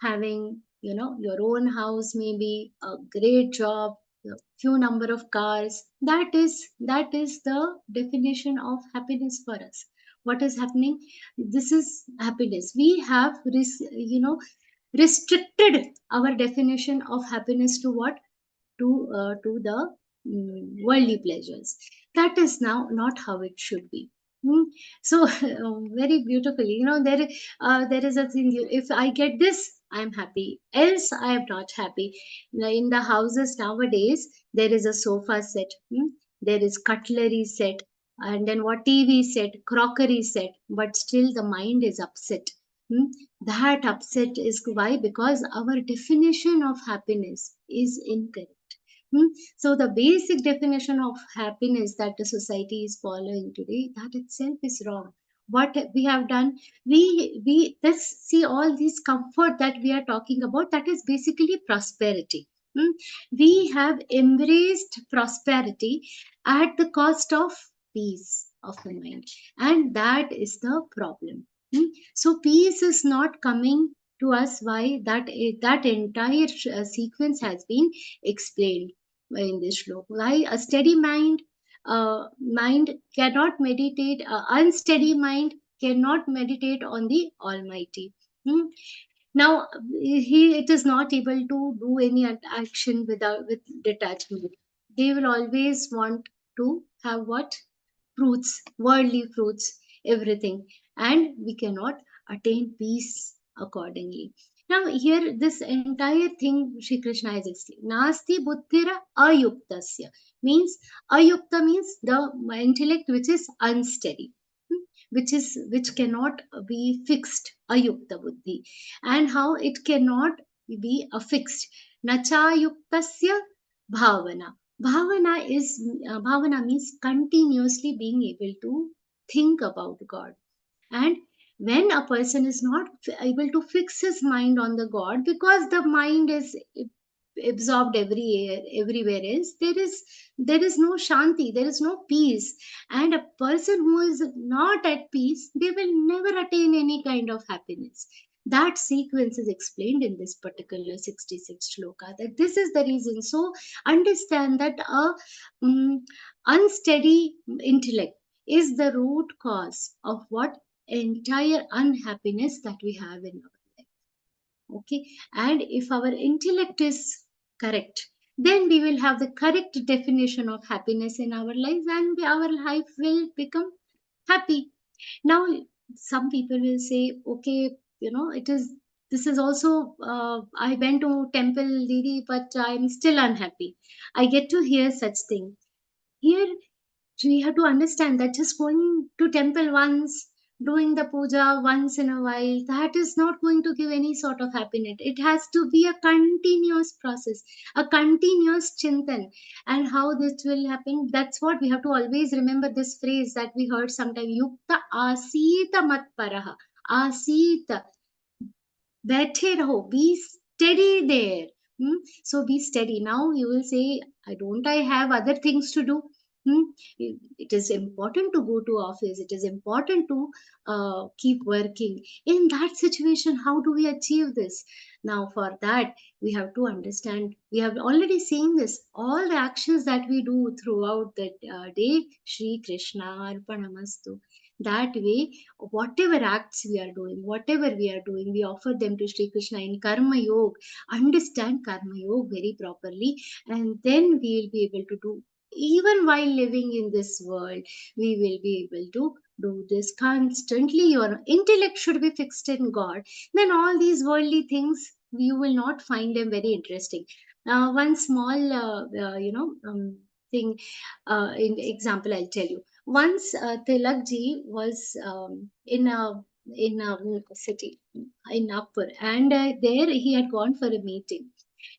Having, your own house, maybe a great job, a few number of cars. That is the definition of happiness for us. What is happening? This is happiness. We have restricted our definition of happiness to what? To the worldly pleasures. That is now not how it should be. Hmm. So very beautifully, there is a thing. If I get this, I am happy. Else, I am not happy. Now, in the houses nowadays, there is a sofa set. There is cutlery set, and then what, TV set, crockery set. But still, the mind is upset. Hmm. That upset is why? Because our definition of happiness is incorrect. So the basic definition of happiness that the society is following today, that itself is wrong. What we have done, we let's see all this comfort that we are talking about. That is basically prosperity. We have embraced prosperity at the cost of peace of the mind, and that is the problem. So peace is not coming to us. Why? That entire sequence has been explained in this shlok. Why? A steady mind cannot meditate. Unsteady mind cannot meditate on the Almighty. Now, it is not able to do any action with detachment. They will always want to have what? Fruits, worldly fruits, everything, and we cannot attain peace accordingly. Now, here, this entire thing Shri Krishna is explaining. Nasti buddhira ayuktasya means, ayukta means the intellect which is unsteady, which cannot be fixed, ayukta buddhi, and how it cannot be affixed. Nacha yuktasya bhavana. Bhavana means continuously being able to think about God. And when a person is not able to fix his mind on the God, because the mind is absorbed everywhere else, there is no shanti, there is no peace. And a person who is not at peace, they will never attain any kind of happiness. That sequence is explained in this particular 66 shloka, that this is the reason. So understand that a unsteady intellect is the root cause of what? Entire unhappiness that we have in our life. Okay, and if our intellect is correct, then we will have the correct definition of happiness in our life, and our life will become happy. Now, some people will say, okay, it is, this is also, I went to temple, Didi, but I'm still unhappy. I get to hear such thing. Here, we have to understand that just going to temple once, doing the puja once in a while, that is not going to give any sort of happiness. It has to be a continuous process, a continuous chintan. And how this will happen, that's what we have to always remember, this phrase that we heard sometime, yukta asita mat paraha. Asita, बैठे रहो, be steady there. So be steady. Now you will say, don't I have other things to do? It is important to go to office, it is important to keep working. In that situation, how do we achieve this? Now for that, we have to understand, we have already seen this, all the actions that we do throughout the day, Shri Krishna Arpanamastu. That way, whatever acts we are doing, we offer them to Shri Krishna in Karma Yoga. Understand Karma Yoga very properly, and then we will be able to do, even while living in this world, we will be able to do this constantly. Your intellect should be fixed in God. Then all these worldly things, you will not find them very interesting. One small, thing, in example, I'll tell you. Once Tilak ji was in a city in Nagpur, and there he had gone for a meeting.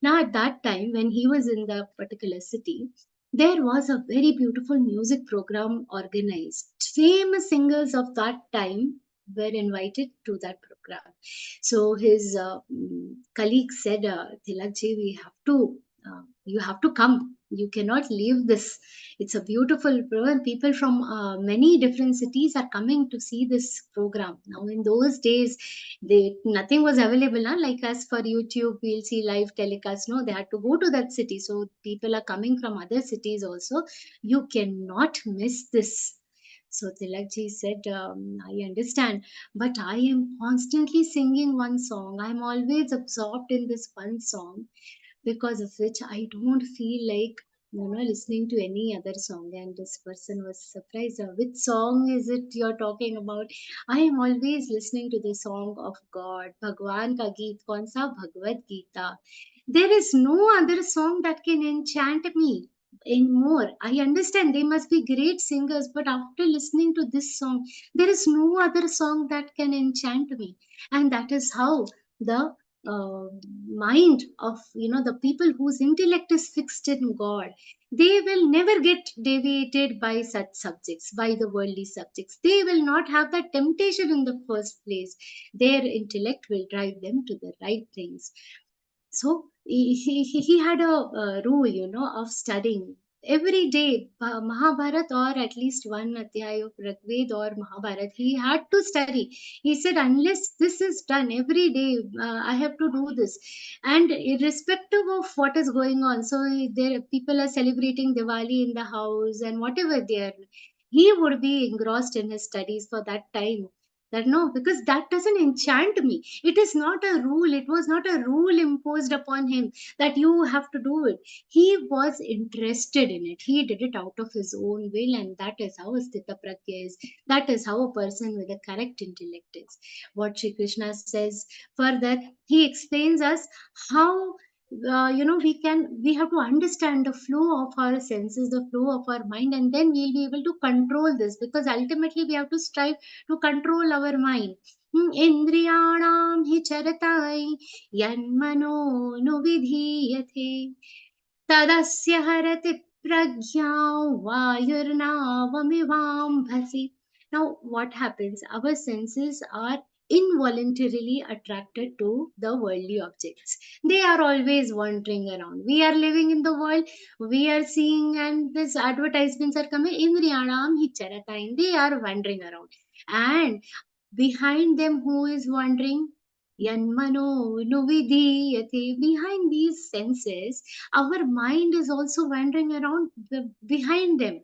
Now at that time, when he was in the particular city, there was a very beautiful music program organized. Famous singers of that time were invited to that program. So his colleague said, Tilakji, you have to come. You cannot leave this. It's a beautiful program. People from many different cities are coming to see this program. Now, in those days, nothing was available. Like as for YouTube, we'll see live telecast. No, they had to go to that city. So people are coming from other cities also. You cannot miss this. So Tilakji said, I understand, but I am constantly singing one song. I'm always absorbed in this one song, because of which I don't feel like listening to any other song. And this person was surprised. Which song is it you're talking about? I am always listening to the song of God. Bhagwan ka geet kaun sa? Bhagavad Gita. There is no other song that can enchant me anymore. I understand they must be great singers, but after listening to this song, there is no other song that can enchant me. And that is how the uh, mind of the people whose intellect is fixed in God, they will never get deviated by such subjects, by the worldly subjects. They will not have that temptation in the first place. Their intellect will drive them to the right things. So he had a rule, of studying every day Mahabharat, or at least one adhyay of Rigved or Mahabharat. He had to study. He said, unless this is done every day, I have to do this. And irrespective of what is going on, so there people are celebrating Diwali in the house and whatever they are, he would be engrossed in his studies for that time. That no, because that doesn't enchant me. It is not a rule. It was not a rule imposed upon him that you have to do it. He was interested in it. He did it out of his own will, and that is how a Sthita Pragya is. That is how a person with a correct intellect is. What Sri Krishna says further, he explains us how we have to understand the flow of our senses, the flow of our mind, and then we'll be able to control this, because ultimately we have to strive to control our mind. Indriyanam hi charatai yanmano nuvidhiyate tadasya harati pragya vayurnavamivambhasi. Now, what happens? Our senses are involuntarily attracted to the worldly objects. They are always wandering around. We are living in the world, we are seeing, and these advertisements are coming. Indriyanam hicharatain. They are wandering around. And behind them, who is wandering? Yanmano nuvidhiyate. Behind these senses, our mind is also wandering around behind them.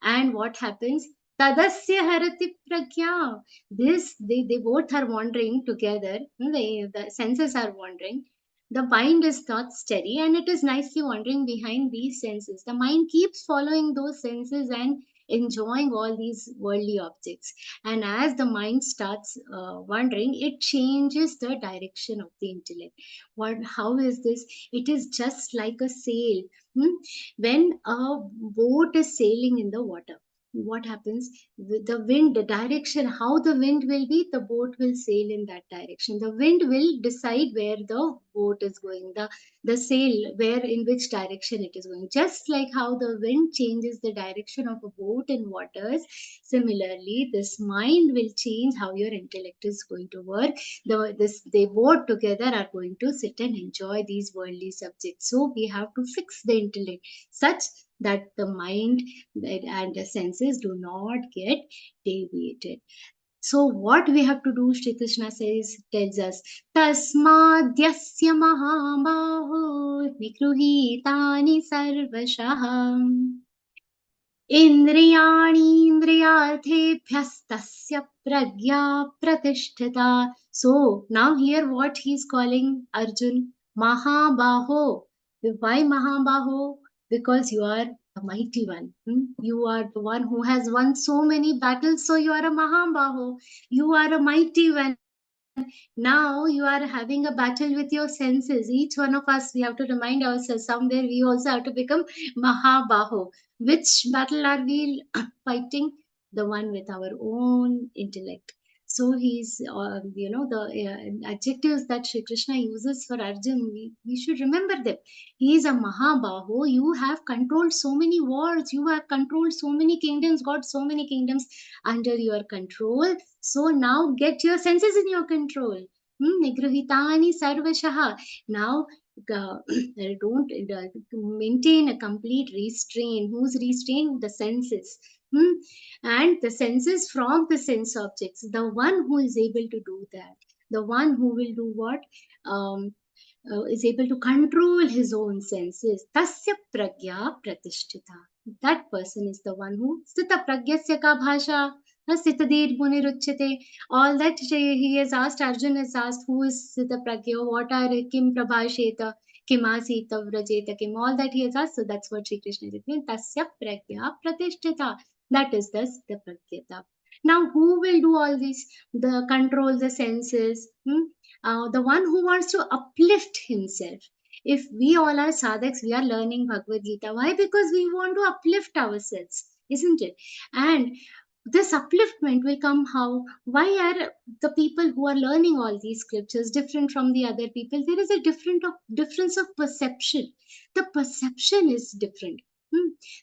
And what happens? Tadasya harati pragya. This they both are wandering together. The senses are wandering. The mind is not steady, and it is nicely wandering behind these senses. The mind keeps following those senses and enjoying all these worldly objects. And as the mind starts wandering, it changes the direction of the intellect. How is this? It is just like a sail. When a boat is sailing in the water, what happens? With the wind, the direction, how the wind will be, the boat will sail in that direction. The wind will decide where the boat is going, the sail, where in which direction it is going. Just like how the wind changes the direction of a boat in waters, similarly this mind will change how your intellect is going to work. They both together are going to sit and enjoy these worldly subjects. So we have to fix the intellect such that the mind and the senses do not get deviated. So what we have to do, Shri Krishna tells us, Tasmadyasya mahabaho nikruhitani sarvashah Indriyarthebhyastasya pragya pratishtita. So now here what he's calling Arjun, Mahabaho. Why Mahabaho? Because you are a mighty one. You are the one who has won so many battles, so you are a Mahabaho. You are a mighty one. Now you are having a battle with your senses. Each one of us, we have to remind ourselves somewhere we also have to become Mahabaho. Which battle are we fighting? The one with our own intellect. So he's, the adjectives that Shri Krishna uses for Arjun, we should remember them. He is a Mahabaho. You have controlled so many wars. You have controlled so many kingdoms, got so many kingdoms under your control. So now get your senses in your control. Nigruhitani sarvashaha. Now don't maintain a complete restraint. Who's restrained? The senses. And the senses from the sense objects. The one who is able to do that, the one who will do what? Is able to control his own senses. Tasya pragya pratishtita. That person is the one who sthita pragyasya ka bhasha. Sitadir muniruchyate. All that he has asked, Arjun has asked, who is sthita pragya? What are kim prabhasheta? Kimasita vrajeta kim? All that he has asked. So that's what Shri Krishna is saying. Tasya pragya pratishtita. That is the pragyata. Now, who will do all this? The control the senses. The one who wants to uplift himself. If we all are sadhaks, we are learning Bhagavad Gita. Why? Because we want to uplift ourselves, isn't it? And this upliftment will come how? Why are the people who are learning all these scriptures different from the other people? There is a difference of perception. The perception is different.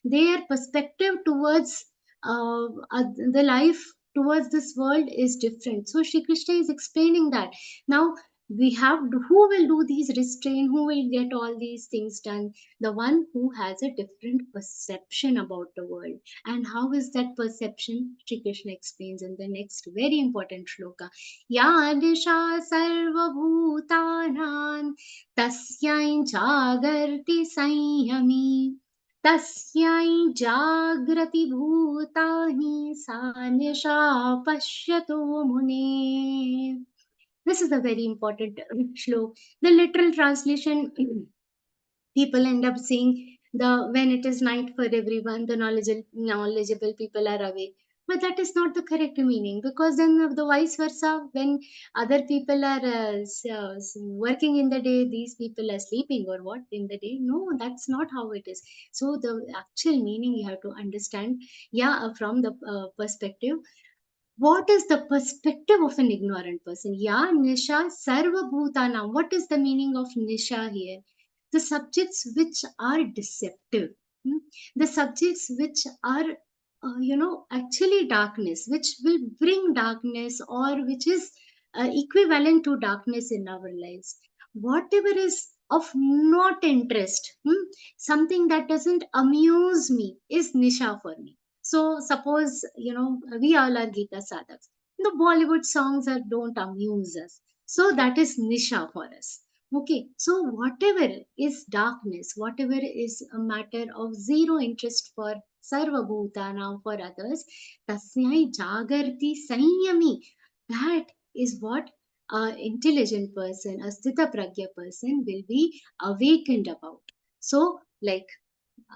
Their perspective towards the life, towards this world is different. So Shri Krishna is explaining that. Now we have who will do these restraint, who will get all these things done? The one who has a different perception about the world. And how is that perception? Shri Krishna explains in the next very important shloka. Ya disha sarva bhutanan tasyai jagarti sanyami तस्यै जाग्रति भूतानि सा निशा पश्यतो mune. This is a very important shlok. The literal translation, people end up saying when it is night for everyone, the knowledgeable people are awake. But that is not the correct meaning, because then the vice versa, when other people are working in the day, these people are sleeping or what in the day. No, that's not how it is. So the actual meaning you have to understand, from the perspective. What is the perspective of an ignorant person? Ya nisha sarva bhutanam. What is the meaning of nisha here? The subjects which are deceptive, the subjects which are actually darkness, which will bring darkness, or which is equivalent to darkness in our lives. Whatever is of not interest, something that doesn't amuse me, is nisha for me. So suppose we all are Gita sadhaks. The Bollywood songs don't amuse us, so that is nisha for us. Okay, so whatever is darkness, whatever is a matter of zero interest for sarva bhutana, for others, tasyai jagarti sanyami. That is what a intelligent person, a sthita pragya person will be awakened about. So, like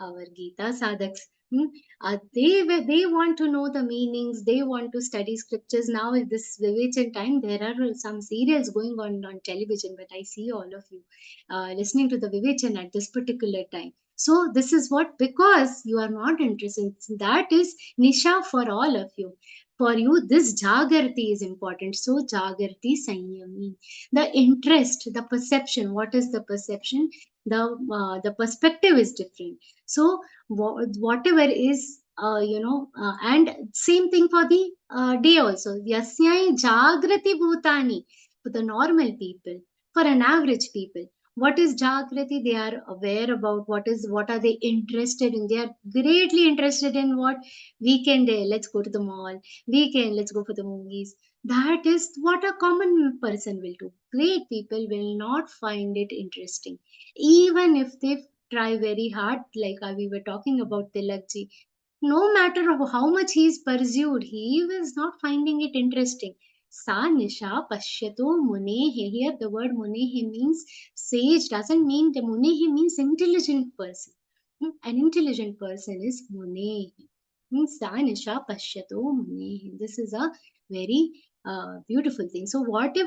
our Gita sadhaks, they want to know the meanings, they want to study scriptures. Now in this Vivechan time, there are some serials going on television, but I see all of you listening to the Vivechan at this particular time. So this is what, because you are not interested, that is nisha for all of you. For you, this jagarti is important. So jagarti sanyami. The interest, the perception. What is the perception? The perspective is different. So whatever is and same thing for the day also. Yasyai jagrati bhutani. For the normal people, for an average people, what is jagrati? They are aware about what are they interested in. They are greatly interested in what? Weekend day, let's go to the mall. Weekend, let's go for the movies. That is what a common person will do. Great people will not find it interesting, even if they try very hard. Like we were talking about Tilakji, no matter how much he is pursued, he was not finding it interesting. Sa nisha pashyato munehe. Here the word munehe means sage, doesn't mean the munehe means intelligent person. An intelligent person is munehe. Sa nisha pashyato munehe. This is a very beautiful thing. So what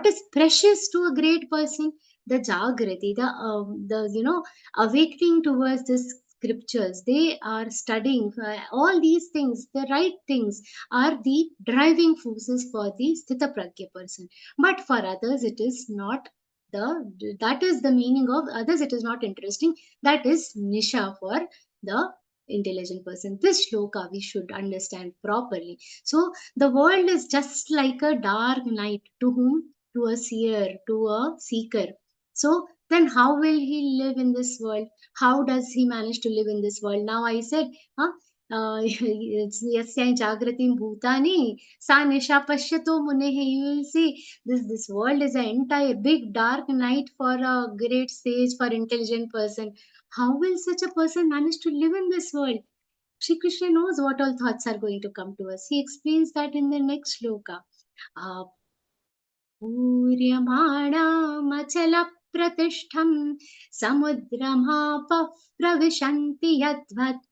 is precious to a great person? The jagrati, the awakening towards this scriptures, they are studying all these things, the right things are the driving forces for the Sthita Pragya person. But for others, it is not that is the meaning of others, it is not interesting. That is Nisha for the intelligent person. This shloka we should understand properly. So the world is just like a dark night to whom? To a seer, to a seeker. So then how will he live in this world? How does he manage to live in this world? Now I said, huh? Yasya Jagratim Bhutani Sa Nisha Pashyato Munehe. You will see this world is an entire big dark night for a great sage, for intelligent person. How will such a person manage to live in this world? Shri Krishna knows what all thoughts are going to come to us. He explains that in the next shloka. पूर्यमाणामचलप्रतिष्ठं समुद्रमापः प्रविशन्ति यद्वत्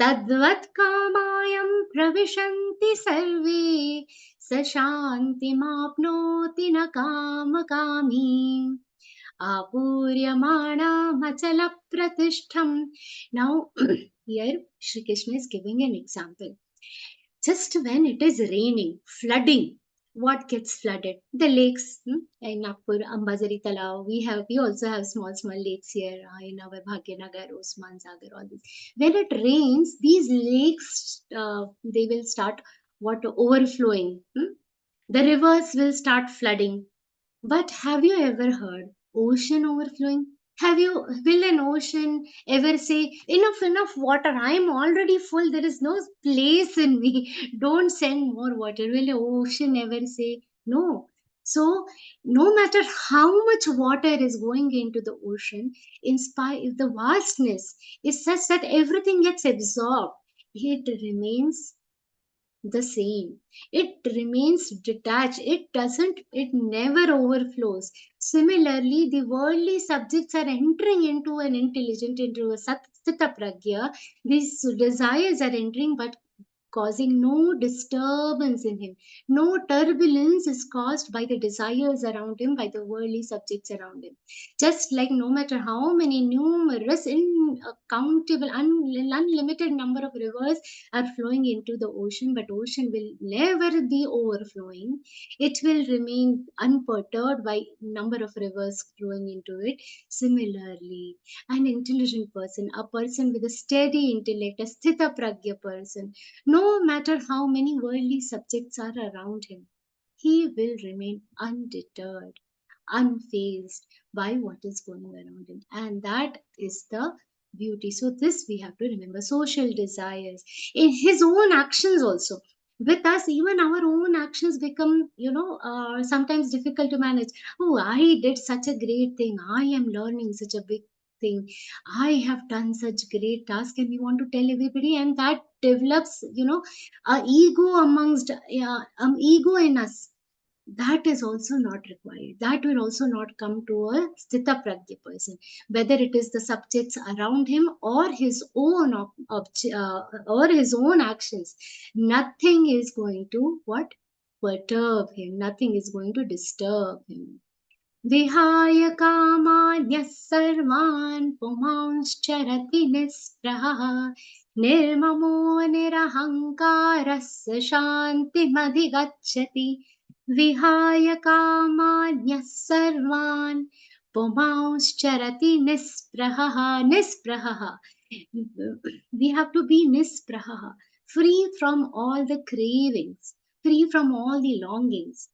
तद्वत् कामायं प्रविशन्ति सर्वे स शान्तिमाप्नोति न कामकामी आपूर्यमाणामचलप्रतिष्ठं. Now here Shri Krishna is giving an example. Just when it is raining, flooding, what gets flooded? The lakes. In Nagpur, Ambazari Talao, we also have small lakes here in our Bhagyanagar, Osman Sagar, all these. When it rains, these lakes they will start overflowing. The rivers will start flooding. But have you ever heard ocean overflowing? Will an ocean ever say, enough water, I am already full, there is no place in me, don't send more water? Will an ocean ever say? No. So, no matter how much water is going into the ocean, if the vastness is such that everything gets absorbed, it remains the same. It remains detached. It never overflows. Similarly, the worldly subjects are entering into an intelligent, into a Sthita Pragya. These desires are entering, but causing no disturbance in him. No turbulence is caused by the desires around him, by the worldly subjects around him. Just like no matter how many numerous, uncountable, unlimited number of rivers are flowing into the ocean, but ocean will never be overflowing. It will remain unperturbed by number of rivers flowing into it. Similarly, an intelligent person, a person with a steady intellect, a Sthita Pragya person, no matter how many worldly subjects are around him, he will remain undeterred, unfazed by what is going around him. And that is the beauty. So this we have to remember. Social desires in his own actions also. With us, even our own actions become, sometimes difficult to manage. Oh, I did such a great thing. I am learning such a big thing. I have done such great task, and we want to tell everybody, and that develops, a ego in us. That is also not required. That will also not come to a Sthita Pragya person, whether it is the subjects around him or his own or his own actions. Nothing is going to perturb him. Nothing is going to disturb him. Vihaye kamanyas sarvan pumanscharati nispraha nirmamo nirahankarasya shantimadhigacchati. Vihaye kamanyas sarvan pumanscharati nispraha. We have to be nispraha, free from all the cravings, free from all the longings.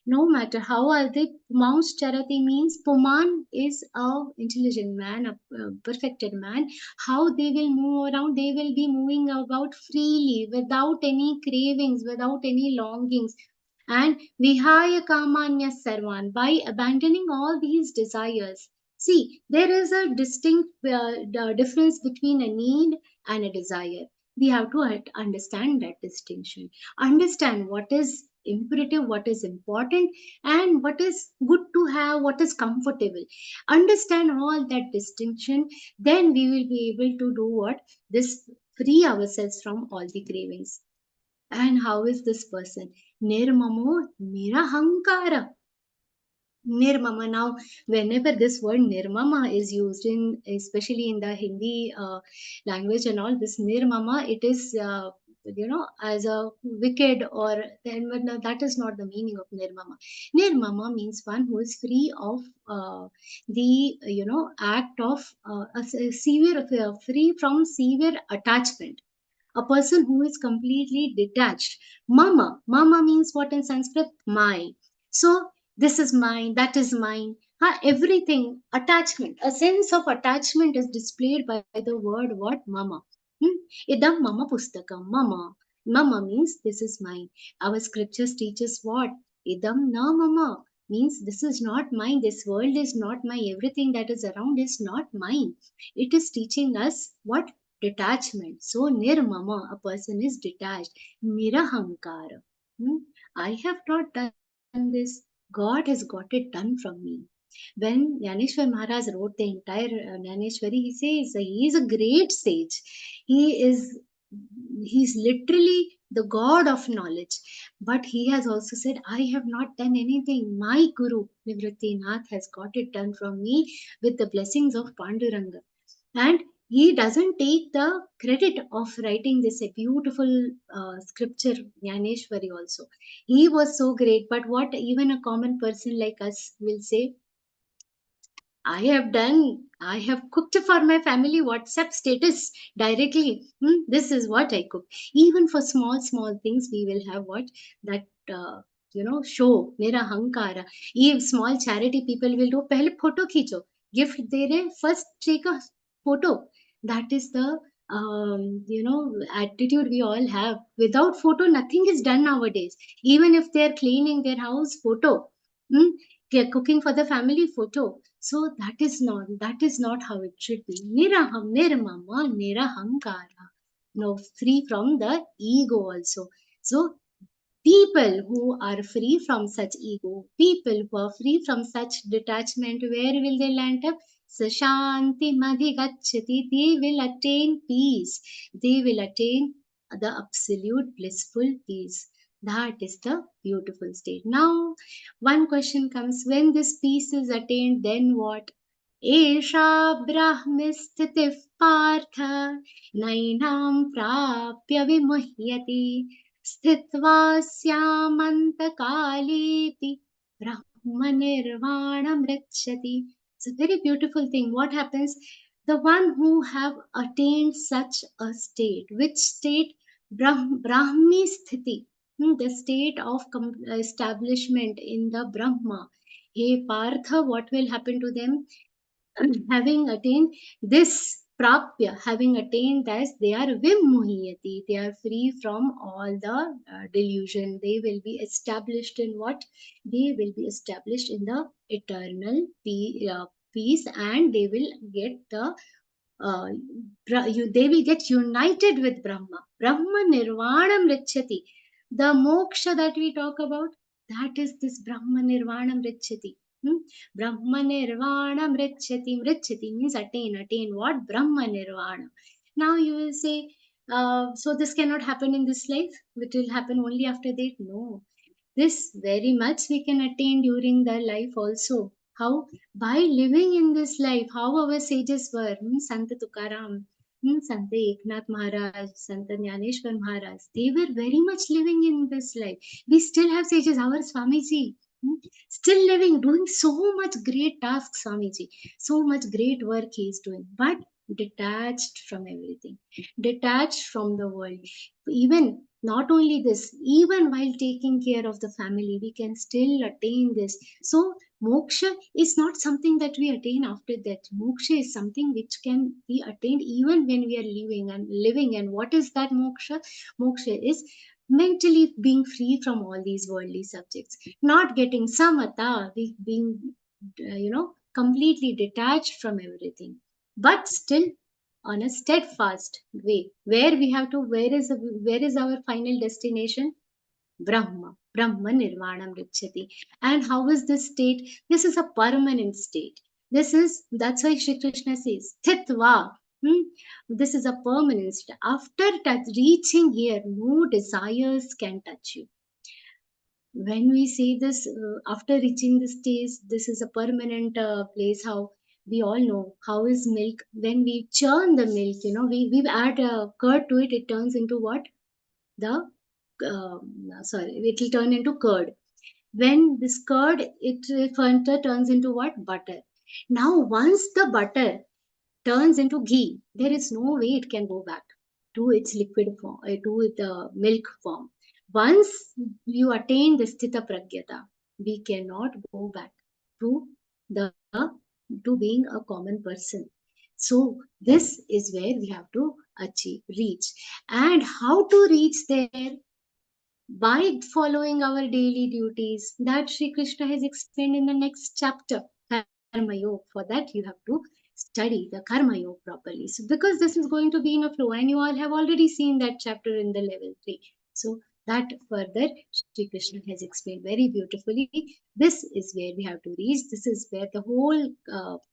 No matter how are they. Pumaus charati means Puman is a intelligent man, a perfected man. How they will move around, they will be moving about freely, without any cravings, without any longings. And vihaya kamanya sarvan, by abandoning all these desires. See, there is a distinct difference between a need and a desire. We have to understand that distinction. Understand what is imperative, what is important, and what is good to have, what is comfortable. Understand all that distinction, then we will be able to do what? This, free ourselves from all the cravings. And how is this person? Nirmamo nirahankara. Nirmama. Now, whenever this word nirmama is used in, especially in the Hindi language and all, this nirmama, it is, as a wicked, or then, but no, that is not the meaning of nirmama. Nirmama means one who is free of the, act of a severe, free from severe attachment. A person who is completely detached. Mama means what in Sanskrit? My. So this is mine, that is mine. Everything, attachment. A sense of attachment is displayed by the word what? Mama. Idam mama pustakam. Mama. Mama means this is mine. Our scriptures teach us what? Idam na mama means this is not mine. This world is not mine. Everything that is around is not mine. It is teaching us what? Detachment. So nirmama, a person is detached. Nirahankara. I have not done this. God has got it done from me. When Jnaneshwar Maharaj wrote the entire Jnaneshwari, he says he is a great sage. He's literally the God of knowledge. But he has also said, I have not done anything. My Guru, Nivrittinath, has got it done from me with the blessings of Panduranga. And he doesn't take the credit of writing this a beautiful scripture, Jnaneshwari also. He was so great, but what even a common person like us will say, I have cooked for my family WhatsApp status directly. This is what I cook. Even for small things, we will have what? That, show, mera hankara. If small charity people will do, pehle photo khicho. Gift de rahe, first take a photo. That is the, attitude we all have. Without photo, nothing is done nowadays. Even if they're cleaning their house, photo. They're cooking for the family, photo. So that is not how it should be. Niraham, nirmama, nirahamkara. No, free from the ego also. So people who are free from such ego, people who are free from such detachment, where will they land up? Sashanti madhigacchati. They will attain peace. They will attain the absolute blissful peace. That is the beautiful state. Now, one question comes, when this peace is attained, then what? Esha brahmisthiti partha nainam prapya vimuhyati स्थित्वा स्यामन्तकालेऽपि ब्रह्मनिर्वाणं रक्षति. It's a very beautiful thing. What happens? The one who have attained such a state, which state? Brahmi sthiti, the state of establishment in the Brahma. Hey Partha, what will happen to them? Having attained this prapya, having attained that, they are vimuhyati, they are free from all the delusion. They will be established in what? They will be established in the eternal peace, and they will get the they will get united with Brahma. Brahma nirvanam richati. The moksha that we talk about, that is this Brahma nirvanam richati. Brahma nirvanam richati. Richati means attain what? Brahma nirvana. Now you will say, so this cannot happen in this life, it will happen only after that. No, this very much we can attain during the life also. How? By living in this life. How our sages were. Sant Tukaram, Sant Eknath Maharaj, Sant Jnaneshwar Maharaj. They were very much living in this life. We still have sages. Our Swamiji, still living, doing so much great tasks, Swamiji. So much great work he is doing. But detached from everything. Detached from the world. Even not only this, even while taking care of the family, we can still attain this. So moksha is not something that we attain after death. Moksha is something which can be attained even when we are living. And what is that moksha? Moksha is mentally being free from all these worldly subjects, not getting samata, being completely detached from everything, but still on a steadfast way, where we have to, where is our final destination? Brahma nirvanam richati. And how is this state? This is a permanent state. That's why Shri Krishna says sthitva. This is a permanent state. After reaching here, no desires can touch you. when we say this, after reaching this stage, this is a permanent place. How we all know how is milk. When we churn the milk, we add curd to it. It turns into what? The it will turn into curd. When this curd, it further turns into what? Butter. Now, once the butter turns into ghee, there is no way it can go back to its liquid form, to the milk form. Once you attain the sthita pragyata, we cannot go back to the to being a common person. So this is where we have to reach. And how to reach there? By following our daily duties that Sri Krishna has explained in the next chapter, Karma Yoga. For that, you have to study the Karma Yoga properly. So, because this is going to be in a flow, and you all have already seen that chapter in the level 3. So, that further Sri Krishna has explained very beautifully. This is where we have to reach. This is where the whole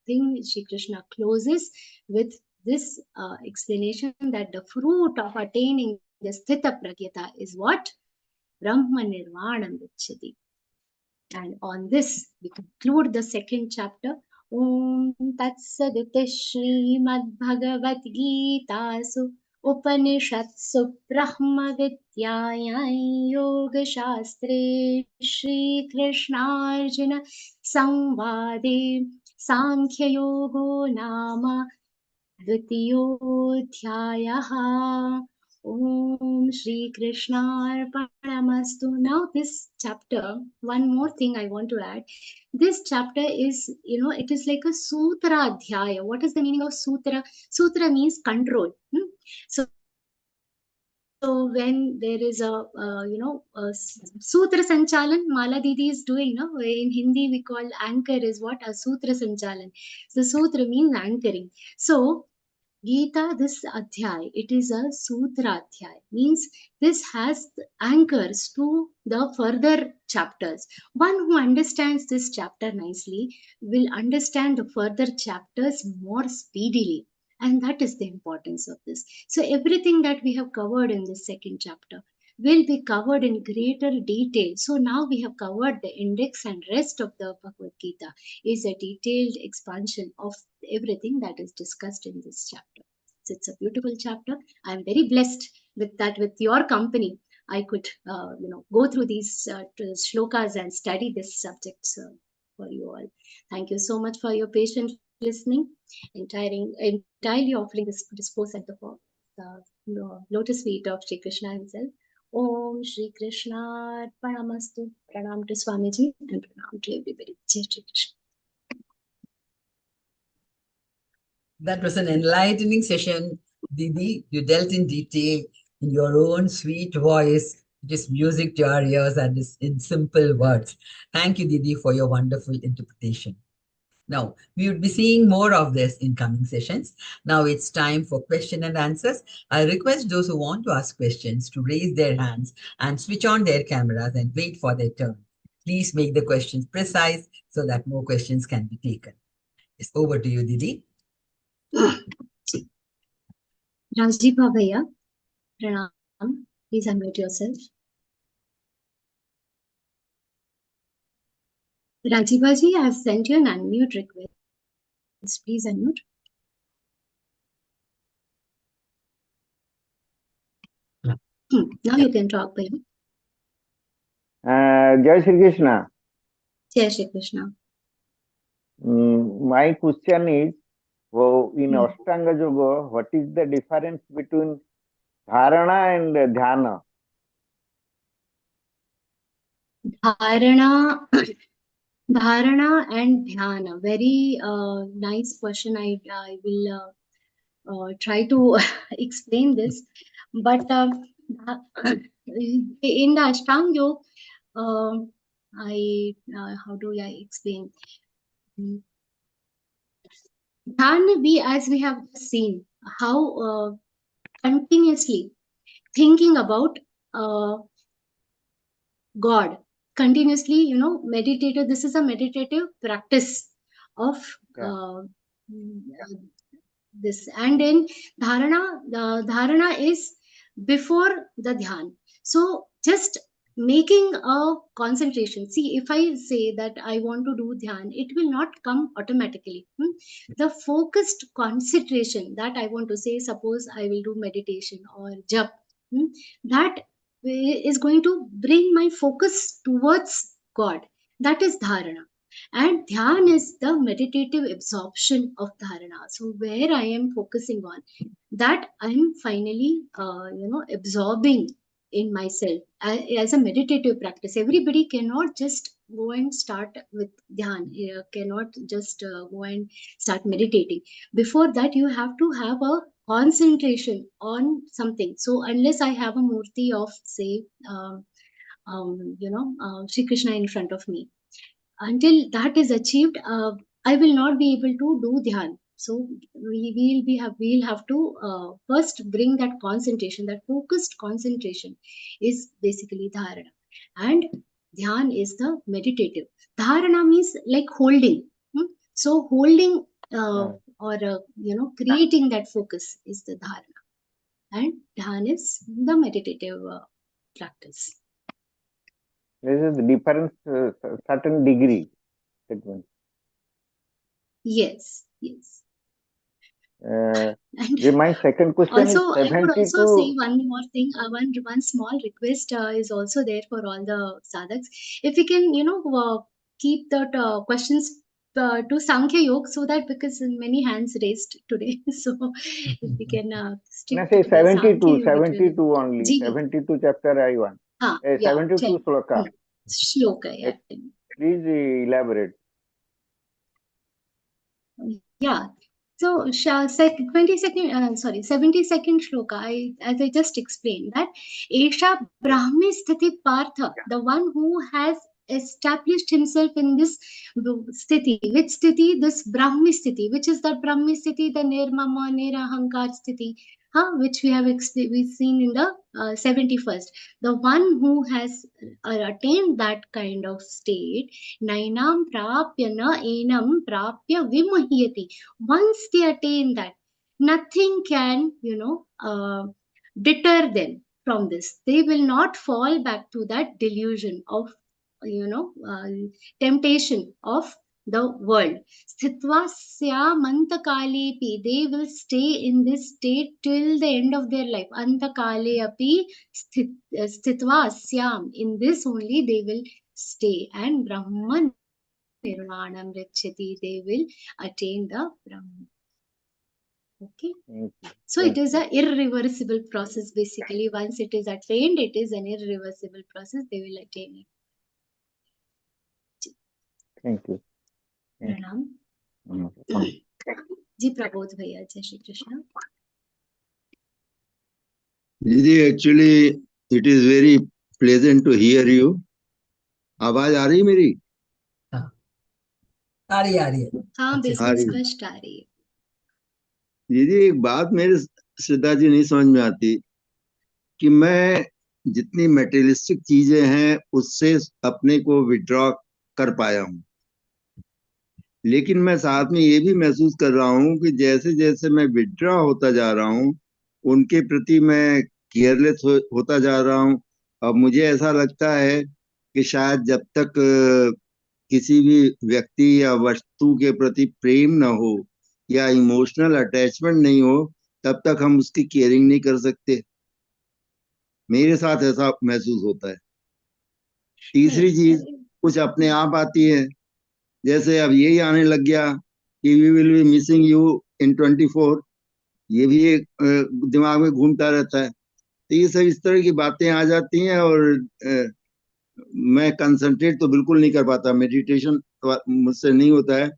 thing Sri Krishna closes with this explanation that the fruit of attaining the Sthita Pragyata is what? Brahma Nirvanam Vichyati. And on this, we conclude the second chapter. Om Tatsadute Śrīmad-Bhagavadgītā Upanishatsu Brahma Vidyāyāṃ Yoga Shastre Shri Krishnārjuna Samvade Sankhya Yogo Nama Dvitiyodhyāyah. Om Shri Krishna Arpanamastu. Now this chapter, one more thing I want to add. This chapter is, it is like a sutra adhyaya. What is the meaning of sutra? Sutra means control. So when there is a sutra sanchalan, Mala Didi is doing, in Hindi we call anchor is what? A sutra sanchalan. So sutra means anchoring. So Gita, this adhyay, it is a sutra adhyay, means this has anchors to the further chapters. One who understands this chapter nicely will understand the further chapters more speedily. And that is the importance of this. So everything that we have covered in this second chapter will be covered in greater detail. So now we have covered the index, and rest of the Bhagavad Gita is a detailed expansion of everything that is discussed in this chapter. So it's a beautiful chapter. I'm very blessed with that. With your company, I could go through these shlokas and study this subject for you all. Thank you so much for your patient listening. Entirely offering this discourse at the lotus feet of Sri Krishna himself. Om Shri Krishna Arpanamastu. Pranam to Swamiji and pranam to everybody. Jai Shri Krishna. That was an enlightening session, Didi. You dealt in detail in your own sweet voice, just music to our ears and in simple words. Thank you, Didi, for your wonderful interpretation. Now, we will be seeing more of this in coming sessions. Now it's time for question and answers. I request those who want to ask questions to raise their hands and switch on their cameras and wait for their turn. Please make the questions precise so that more questions can be taken. It's over to you, Didi. Rajiva Bhaiya, pranam. Please unmute yourself. Rajiva ji, I have sent you an unmute request. Please unmute. Now you can talk, Bhaiya. Jai Shri Krishna. Jai Shri Krishna. My question is, in Ashtanga Yoga, what is the difference between dharana and dhyana? Dharana and dhyana. Very nice question. I will try to explain this. But in the Ashtanga Yoga, how do I explain? Dhyana, as we have seen, how continuously thinking about God, continuously, meditative. This is a meditative practice of this. And then dharana, the dharana is before the dhyan. So just making a concentration. See, if I say that I want to do dhyan, it will not come automatically. The focused concentration that I want to say, suppose I will do meditation or jap, that is going to bring my focus towards God. That is dharana. And dhyan is the meditative absorption of dharana. So where I am focusing on, that I am finally, absorbing in myself as a meditative practice. Everybody cannot just go and start with dhyan, cannot just go and start meditating. Before that, you have to have a concentration on something. So unless I have a murti of, say, Sri Krishna in front of me, until that is achieved, I will not be able to do dhyan. So we'll have to first bring that concentration, that focused concentration is basically dharana, and dhyan is the meditative. Dharana means like holding. So holding or creating that focus is the dharana, and dhyan is the meditative practice. This is the difference, certain degree. That means. Yes. And my second question also, is I would 72. also say one more thing. One small request is also there for all the sadhaks. If we can, keep that questions to Sankhya Yoga, so that, because many hands raised today, so if we can stick No, say to the Sankhya 72, Yoga, 72 only. Ji. 72 chapter I want. Yeah, 72 sloka. Shloka, yeah. Please elaborate. Yeah. So, 72nd shloka, as I just explained, that Esha Brahmi Sthiti Partha, the one who has established himself in this sthiti. Which sthiti? This Brahmi sthiti. Which is that Brahmi sthiti? The Nirmama, Nirahankar sthiti, which we have we've seen in the 71st. The one who has attained that kind of state, Nainam Prapya Na Enam Prapya Vimahyati. Once they attain that, nothing can, deter them from this. They will not fall back to that delusion of, temptation of the world. Sthitva Syamantakalepi, they will stay in this state till the end of their life. Antakale api sthitva syam, in this only they will stay. And Brahman Nirvanam Richyati, they will attain the Brahman. Okay. So it is an irreversible process basically. Once it is attained, it is an irreversible process. They will attain it. Thank you. Pranam. Ji Prabodh Bhaiya, Jai Shri Krishna. Didi, actually, it is very pleasant to hear you. आवाज आ रही मेरी? आ रही है। हाँ, बिल्कुल स्पष्ट आ रही है। दीदी, एक बात मेरे श्रद्धा जी नहीं समझ में आती कि मैं जितनी मटेरियलिस्टिक चीजें हैं उससे अपने को विड्रॉ कर पाया हूँ, लेकिन मैं साथ में ये भी महसूस कर रहा हूँ कि जैसे जैसे मैं विड्रॉ होता जा रहा हूँ उनके प्रति मैं केयरलेस होता जा रहा हूँ। अब मुझे ऐसा लगता है कि शायद जब तक किसी भी व्यक्ति या वस्तु के प्रति प्रेम न हो या इमोशनल अटैचमेंट नहीं हो तब तक हम उसकी केयरिंग नहीं कर सकते। मेरे साथ ऐसा महसूस होता है। तीसरी चीज कुछ अपने आप आती है, जैसे अब यही आने लग गया कि we will be missing you in 24, ये भी एक दिमाग में घूमता रहता है। तो ये सब इस तरह की बातें आ जाती हैं और मैं कंसंट्रेट तो बिल्कुल नहीं कर पाता। मेडिटेशन मुझसे नहीं होता है,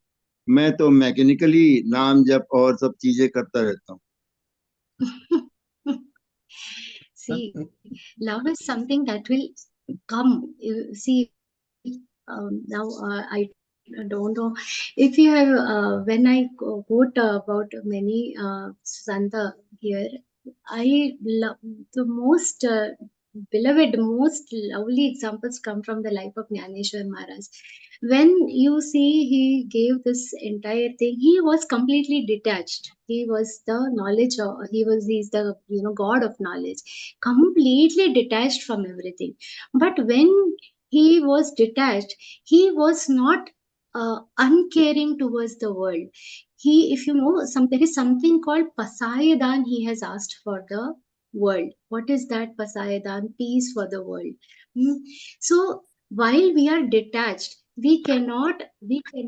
मैं तो मैकेनिकली नाम जप और सब चीजें करता रहता हूँ। See, love is something that will come. See, now I don't know if you have, when I quote about many Santa here, I love the most beloved, most lovely examples come from the life of Jnaneshwar Maharaj. When you see he gave this entire thing, he was completely detached. He was the knowledge of, he's the God of knowledge, completely detached from everything. But when he was detached, he was not uncaring towards the world. He, if you know, there is something called Pasayadan he has asked for the world. What is that Pasayadan? Peace for the world. Hmm. So while we are detached, we cannot be, when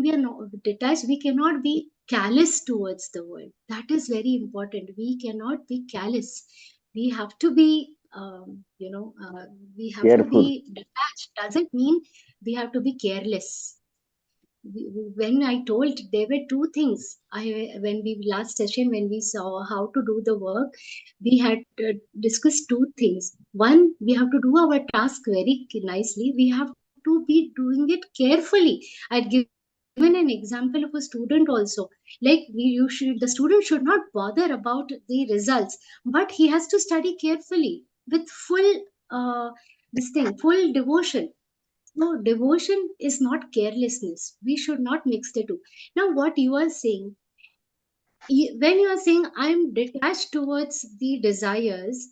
we are not detached, we cannot be callous towards the world. That is very important. We cannot be callous. We have to be, we have to Careful. be detached. Doesn't mean we have to be careless. When I told, there were two things. When we last session, when we saw how to do the work, we had discussed two things. One, we have to do our task very nicely. We have to be doing it carefully. I'd given an example of a student also. Like the student should not bother about the results, but he has to study carefully with full full devotion. No, devotion is not carelessness. We should not mix the two. Now, what you are saying, when you are saying I'm detached towards the desires,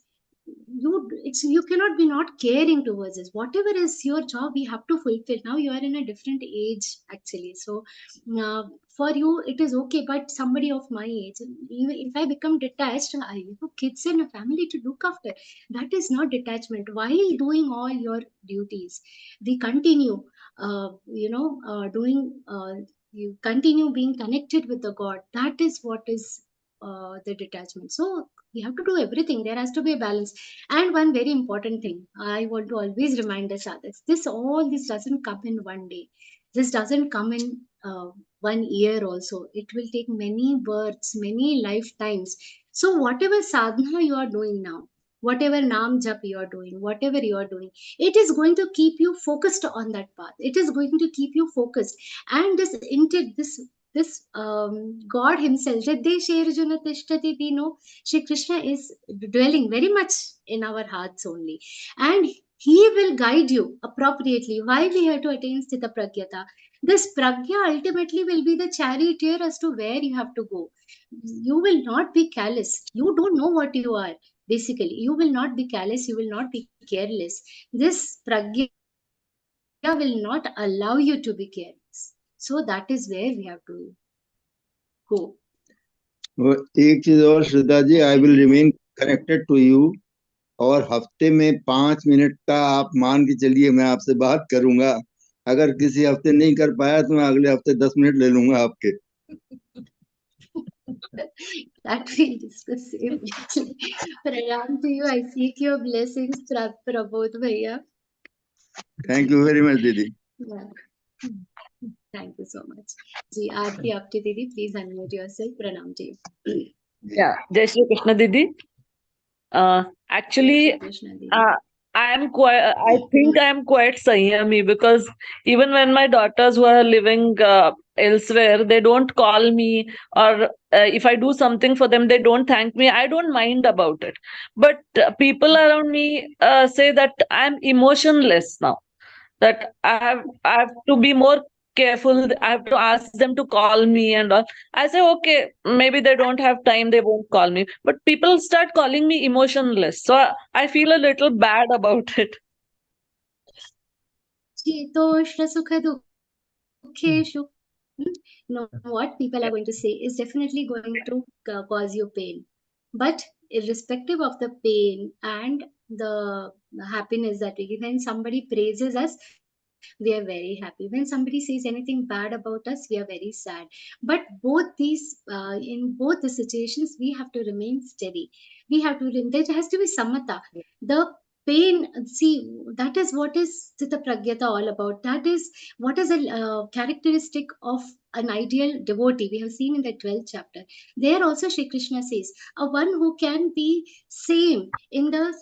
you cannot be not caring towards this. Whatever is your job, we have to fulfill. Now you are in a different age, actually. So, uh, for you, it is okay. But somebody of my age, even if I become detached, I have kids and a family to look after. That is not detachment. While doing all your duties, we continue, doing. You continue being connected with the God. That is what is the detachment. So we have to do everything. There has to be a balance. And one very important thing I want to always remind the sadhaks: this doesn't come in one day. This doesn't come in 1 year also. It will take many births, many lifetimes. So whatever sadhana you are doing now, whatever naam jap you are doing, whatever you are doing, it is going to keep you focused on that path. It is going to keep you focused. And this God Himself, Hriddeshe Arjuna Tishtati, we know Shri Krishna is dwelling very much in our hearts only. And He will guide you appropriately. Why we have to attain Sthita Pragyata? This Pragya ultimately will be the charioteer as to where you have to go. You will not be callous. You don't know what you are. Basically, you will not be callous. You will not be careless. This Pragya will not allow you to be careless. So that is where we have to go. वो एक चीज और Shraddha ji, I will remain connected to you, और हफ्ते में 5 minute का आप मान के चलिए मैं आपसे बात करूंगा। अगर किसी हफ्ते नहीं कर पाया तो मैं अगले हफ्ते 10 मिनट ले लूंगा आपके। That we'll discuss immediately. Pranam to you. I seek your blessings, Prabodh Bhaiya. Thank you very much दीदी। Yeah. Thank you so much. Ji, Aarti Apti Didi, please unmute yourself. Pranam to you. Yeah, Jai Shri Krishna Didi. Actually, Jai Shri Krishna Didi. I think I am quite Sanyami, because even when my daughters who are living elsewhere, they don't call me, or if I do something for them, they don't thank me. I don't mind about it. But people around me say that I'm emotionless now. That I have to be more careful. I have to ask them to call me and all. I say, okay, maybe they don't have time, they won't call me. But people start calling me emotionless. So I feel a little bad about it. Shitoshna Sukha Dukheshu. No, what people are going to say is definitely going to cause you pain. But irrespective of the pain and the happiness that we give, when somebody praises us, we are very happy. When somebody says anything bad about us, we are very sad. But in both the situations, we have to remain steady. There has to be samatha. The pain, see, that is what is Sthita Pragyata all about. That is what is a characteristic of an ideal devotee. We have seen in the 12th chapter. There also Shri Krishna says, a one who can be same in the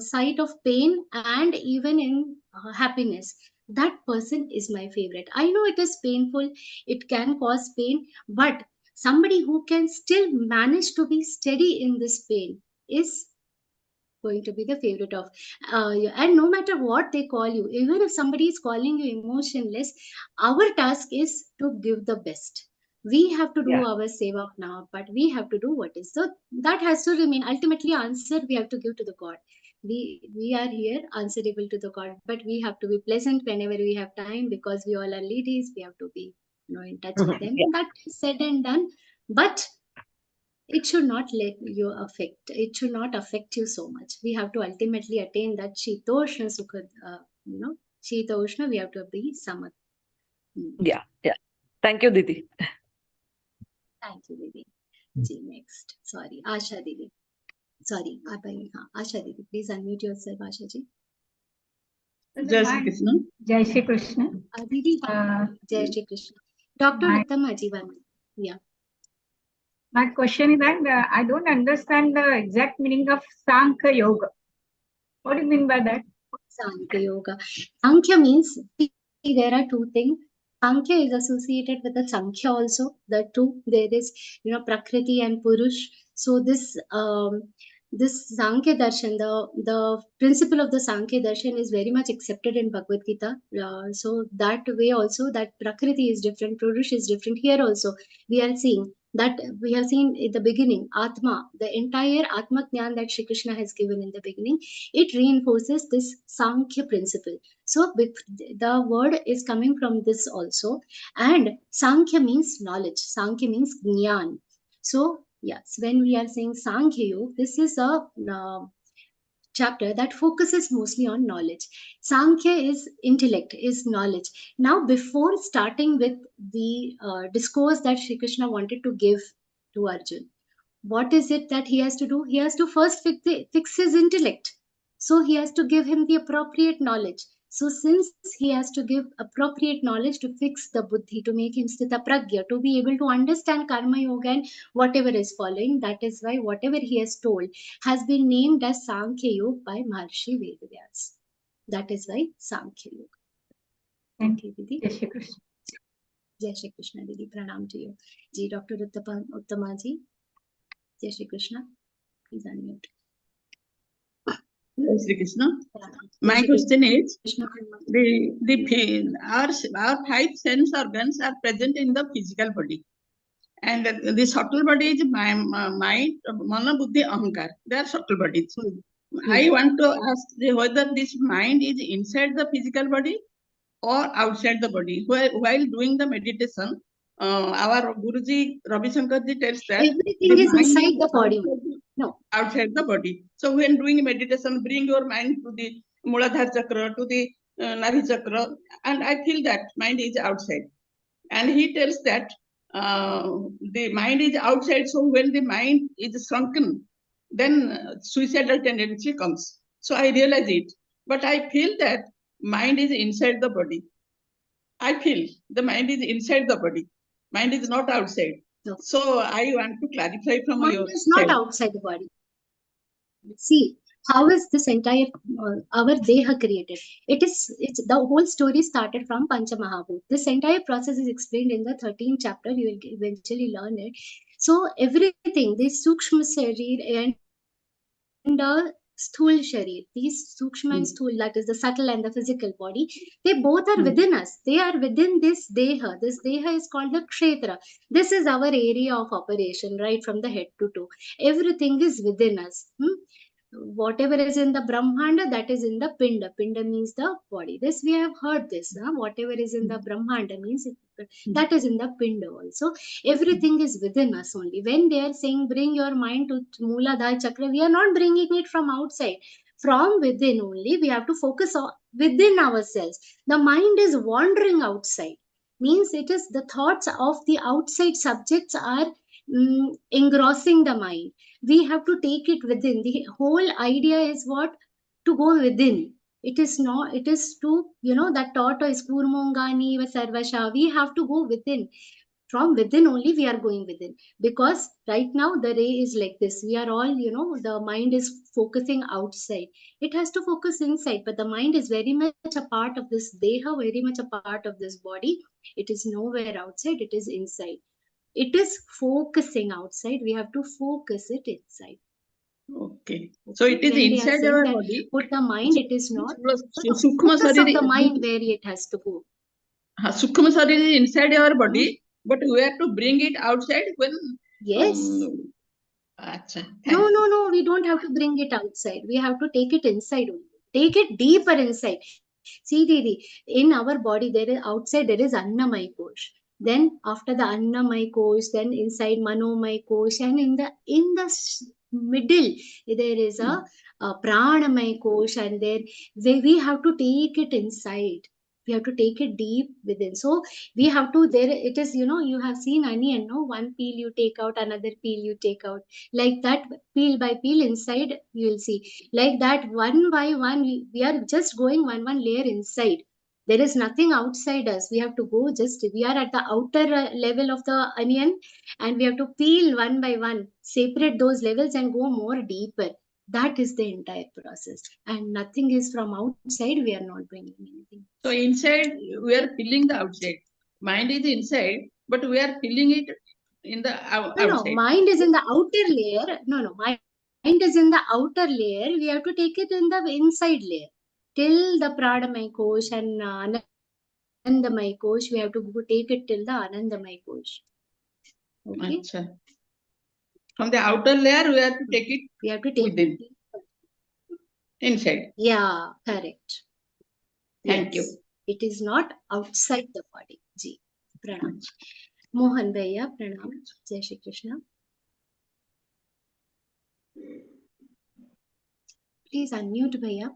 sight of pain and even in happiness. That person is my favorite. I know it is painful, it can cause pain, but somebody who can still manage to be steady in this pain is going to be the favorite of and no matter what they call you, even if somebody is calling you emotionless, our task is to give the best. We have to do Yeah. our seva now, but we have to do what is, so that has to remain. Ultimately, answer we have to give to the God. We are here answerable to the God, but we have to be pleasant whenever we have time, because we all are ladies. We have to be, in touch with them. Yeah. That is said and done, but it should not let you affect, it should not affect you so much. We have to ultimately attain that Shitoshna Sukha, Shitoshna, we have to be Samat. Yeah. Yeah. Thank you, Didi. Thank you, Didi. Ji, next. Sorry, Asha Didi. Sorry, Asha Didi. Please unmute yourself, Asha Ji. Jai Shri Krishna. Jai Shri Krishna. Didi, Jai Shri Krishna. Dr. my- Uttama Jivan. Yeah. My question is that I don't understand the exact meaning of Sankhya Yoga. What do you mean by that? Sankhya Yoga. Sankhya means, see, there are two things. Sankhya is associated with the Sankhya also. The two, there is, Prakriti and Purush. So this Sankhya Darshan, the principle of the Sankhya Darshan is very much accepted in Bhagavad Gita. So that way also, that Prakriti is different, Purush is different. Here also, we are seeing that we have seen in the beginning, Atma, the entire Atma Jnana that Shri Krishna has given in the beginning, it reinforces this Sankhya principle. So the word is coming from this also. And Sankhya means knowledge. Sankhya means Jnana. So yes, when we are saying Sankhya Yoga, this is a chapter that focuses mostly on knowledge. Sankhya is intellect, is knowledge. Now, before starting with the discourse that Shri Krishna wanted to give to Arjun, what is it that he has to do? He has to first fix his intellect. So he has to give him the appropriate knowledge. So since he has to give appropriate knowledge to fix the buddhi, to make him sthita pragya, to be able to understand karma yoga and whatever is following, that is why whatever he has told has been named as Sankhya Yoga by Maharshi Vedavyas. That is why Sankhya Yoga. Thank Okay, Didi. Jai Shri Krishna. Jai Shri Krishna, Didi. Pranam to you. Ji, Dr. Uttama ji. Jai Shri Krishna. Please unmute. Jai Shri Krishna. Jai My Shri question is, Krishna. our five sense organs are present in the physical body, and the subtle body is my mind, mana, buddhi, ahankar. They are subtle bodies. I want to ask whether this mind is inside the physical body or outside the body. While doing the meditation, our Guruji Ravi Shankar ji tells that Everything the is mind inside the body. No. outside the body. So when doing meditation, bring your mind to the Muladhara chakra, to the Navi chakra, and I feel that mind is outside. And he tells that the mind is outside. So when the mind is shrunken, then suicidal tendency comes. So I realize it. But I feel that mind is inside the body. I feel the mind is inside the body. Mind is not outside. No. So I want to clarify from Mind your is not side. outside the body. See, how is this entire our deha created? It's the whole story started from Panchamahabhut. This entire process is explained in the 13th chapter. You will eventually learn it. So everything, this sukshma sharir and the sthul sharir, these sukshma and sthul, that is the subtle and the physical body, they both are within us. They are within this deha. This deha is called the kshetra. This is our area of operation, right from the head to toe. Everything is within us. Whatever is in the Brahmanda, that is in the Pinda. Pinda means the body. This we have heard this. Whatever is in the Brahmanda means that is in the Pinda also. Everything is within us only. When they are saying bring your mind to Mooladhara Chakra, we are not bringing it from outside. From within only, we have to focus on within ourselves. The mind is wandering outside. Means it is the thoughts of the outside subjects are engrossing the mind. We have to take it within. The whole idea is what? To go within. It is not, it is to, that tortoise, kurmongani va sarvasha. We have to go within. From within only we are going within. Because right now the ray is like this. We are all, the mind is focusing outside. It has to focus inside, but the mind is very much a part of this deha, very much a part of this body. It is nowhere outside, it is inside. It is focusing outside. We have to focus it inside. Okay. So it is When we are inside saying our that body. put the mind, it is not. Sukshma Focus of the Sariri- mind where it has to go. Sukshma Sariri is inside our body, but we have to bring it outside when. Yes. Acha, No, thank you. no, we don't have to bring it outside. We have to take it inside only. Take it deeper inside. See, Didi, in our body, there is outside, there is Annamaya Kosh. Then after the Annamaya Kosh, then inside Manomaya Kosh, and in the middle, there is a Pranamaya Kosh, and there we have to take it inside. We have to take it deep within. So we have to, there it is, you have seen onion, no? One peel you take out, another peel you take out. Like that, peel by peel inside, you will see. Like that, one by one, we are just going one layer inside. There is nothing outside us. We have to go we are at the outer level of the onion, and we have to peel one by one, separate those levels and go more deeper. That is the entire process. And nothing is from outside. We are not bringing anything. So inside, we are feeling the outside. Mind is inside, but we are feeling it in the outside. No, mind is in the outer layer. No, mind is in the outer layer. We have to take it in the inside layer. Till the Pradamaya Kosh and Anandamaya Kosh, we have to take it till the Anandamaya Kosh. Okay. Achha. From the outer layer, we have to take it. We have to take within. it Inside. Yeah, correct. Thank you. It is not outside the body. Ji, pranam. Mohan Bhaiya, pranam. Jai Shri Krishna. Please unmute Bhaiya.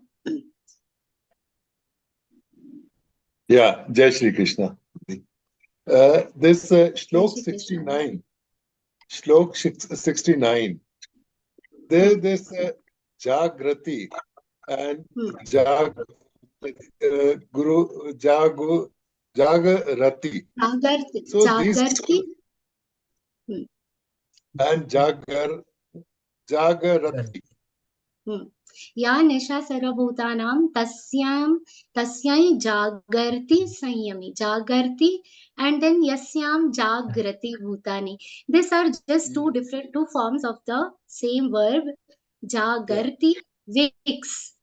Yeah, Jai Shri Krishna. This Shlok Shri Krishna. 69, there this Jagrati and Guru Jagarati. Jagarti. So Jagarti. And Jagarati. या निशा सर्वभूतानां तस्यां जागर्ति संयमी जागर्ति and then yasyam jagrati bhutani. These are just two forms of the same verb. Jagarti, wakes.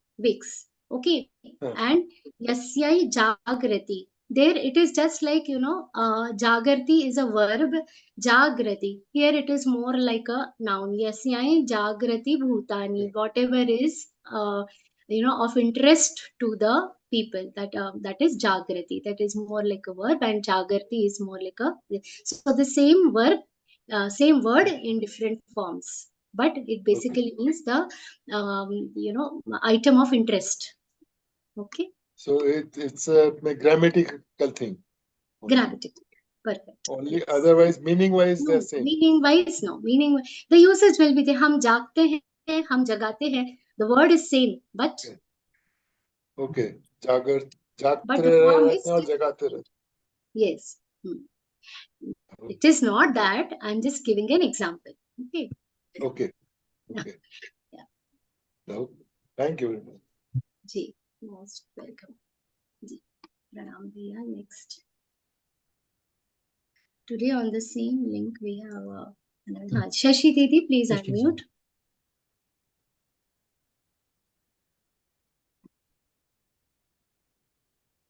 Okay. And yasyai jagrati. There it is just like, jagarti is a verb. Jagrati. Here it is more like a noun. Yasyai jagrati bhutani. Whatever is, of interest to the people, that is jagrati. That is more like a verb, and jagarti is more like a. So the same verb, same word in different forms, but it basically means the item of interest. Okay. So it's a grammatical thing. Grammatical. Perfect. Only otherwise, meaning wise, they're same. Meaning wise, no. The usage will be there. Hum jagte hain, hum jagate hain. The word is same, but. Okay. Jagte But the form is or jagate rahe. Yes. It is not that. I'm just giving an example. Okay. Okay. Yeah. No. Thank you very much. Ji, most welcome. Ji, pranam bhaiya. Next. Today on the same link we have Shashi Didi, please unmute.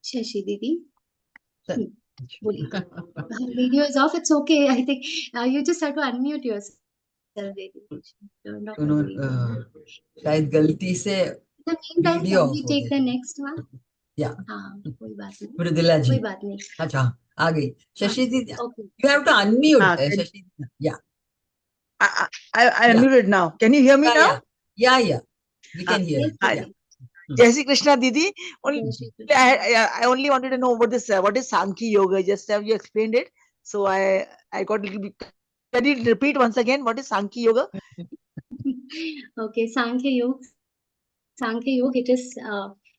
Shashi Didi. Video is off. It's okay. I think you just have to unmute yourself. शायद गलती से The meantime, video can we take the next one? Yeah. कोई बात नहीं. मृदुला जी. कोई बात नहीं. अच्छा, आ गई. शशि दीदी. Okay. You have to unmute. Shashi. Yeah. I unmuted now. Can you hear me now? Yeah. We can hear you. Yeah. Jai Shri Krishna Didi. I only wanted to know what is Sankhya Yoga. Just have you explained it? So I got a little bit. Can you repeat once again? What is Sankhya Yoga? Okay, Sankhya Yoga. It is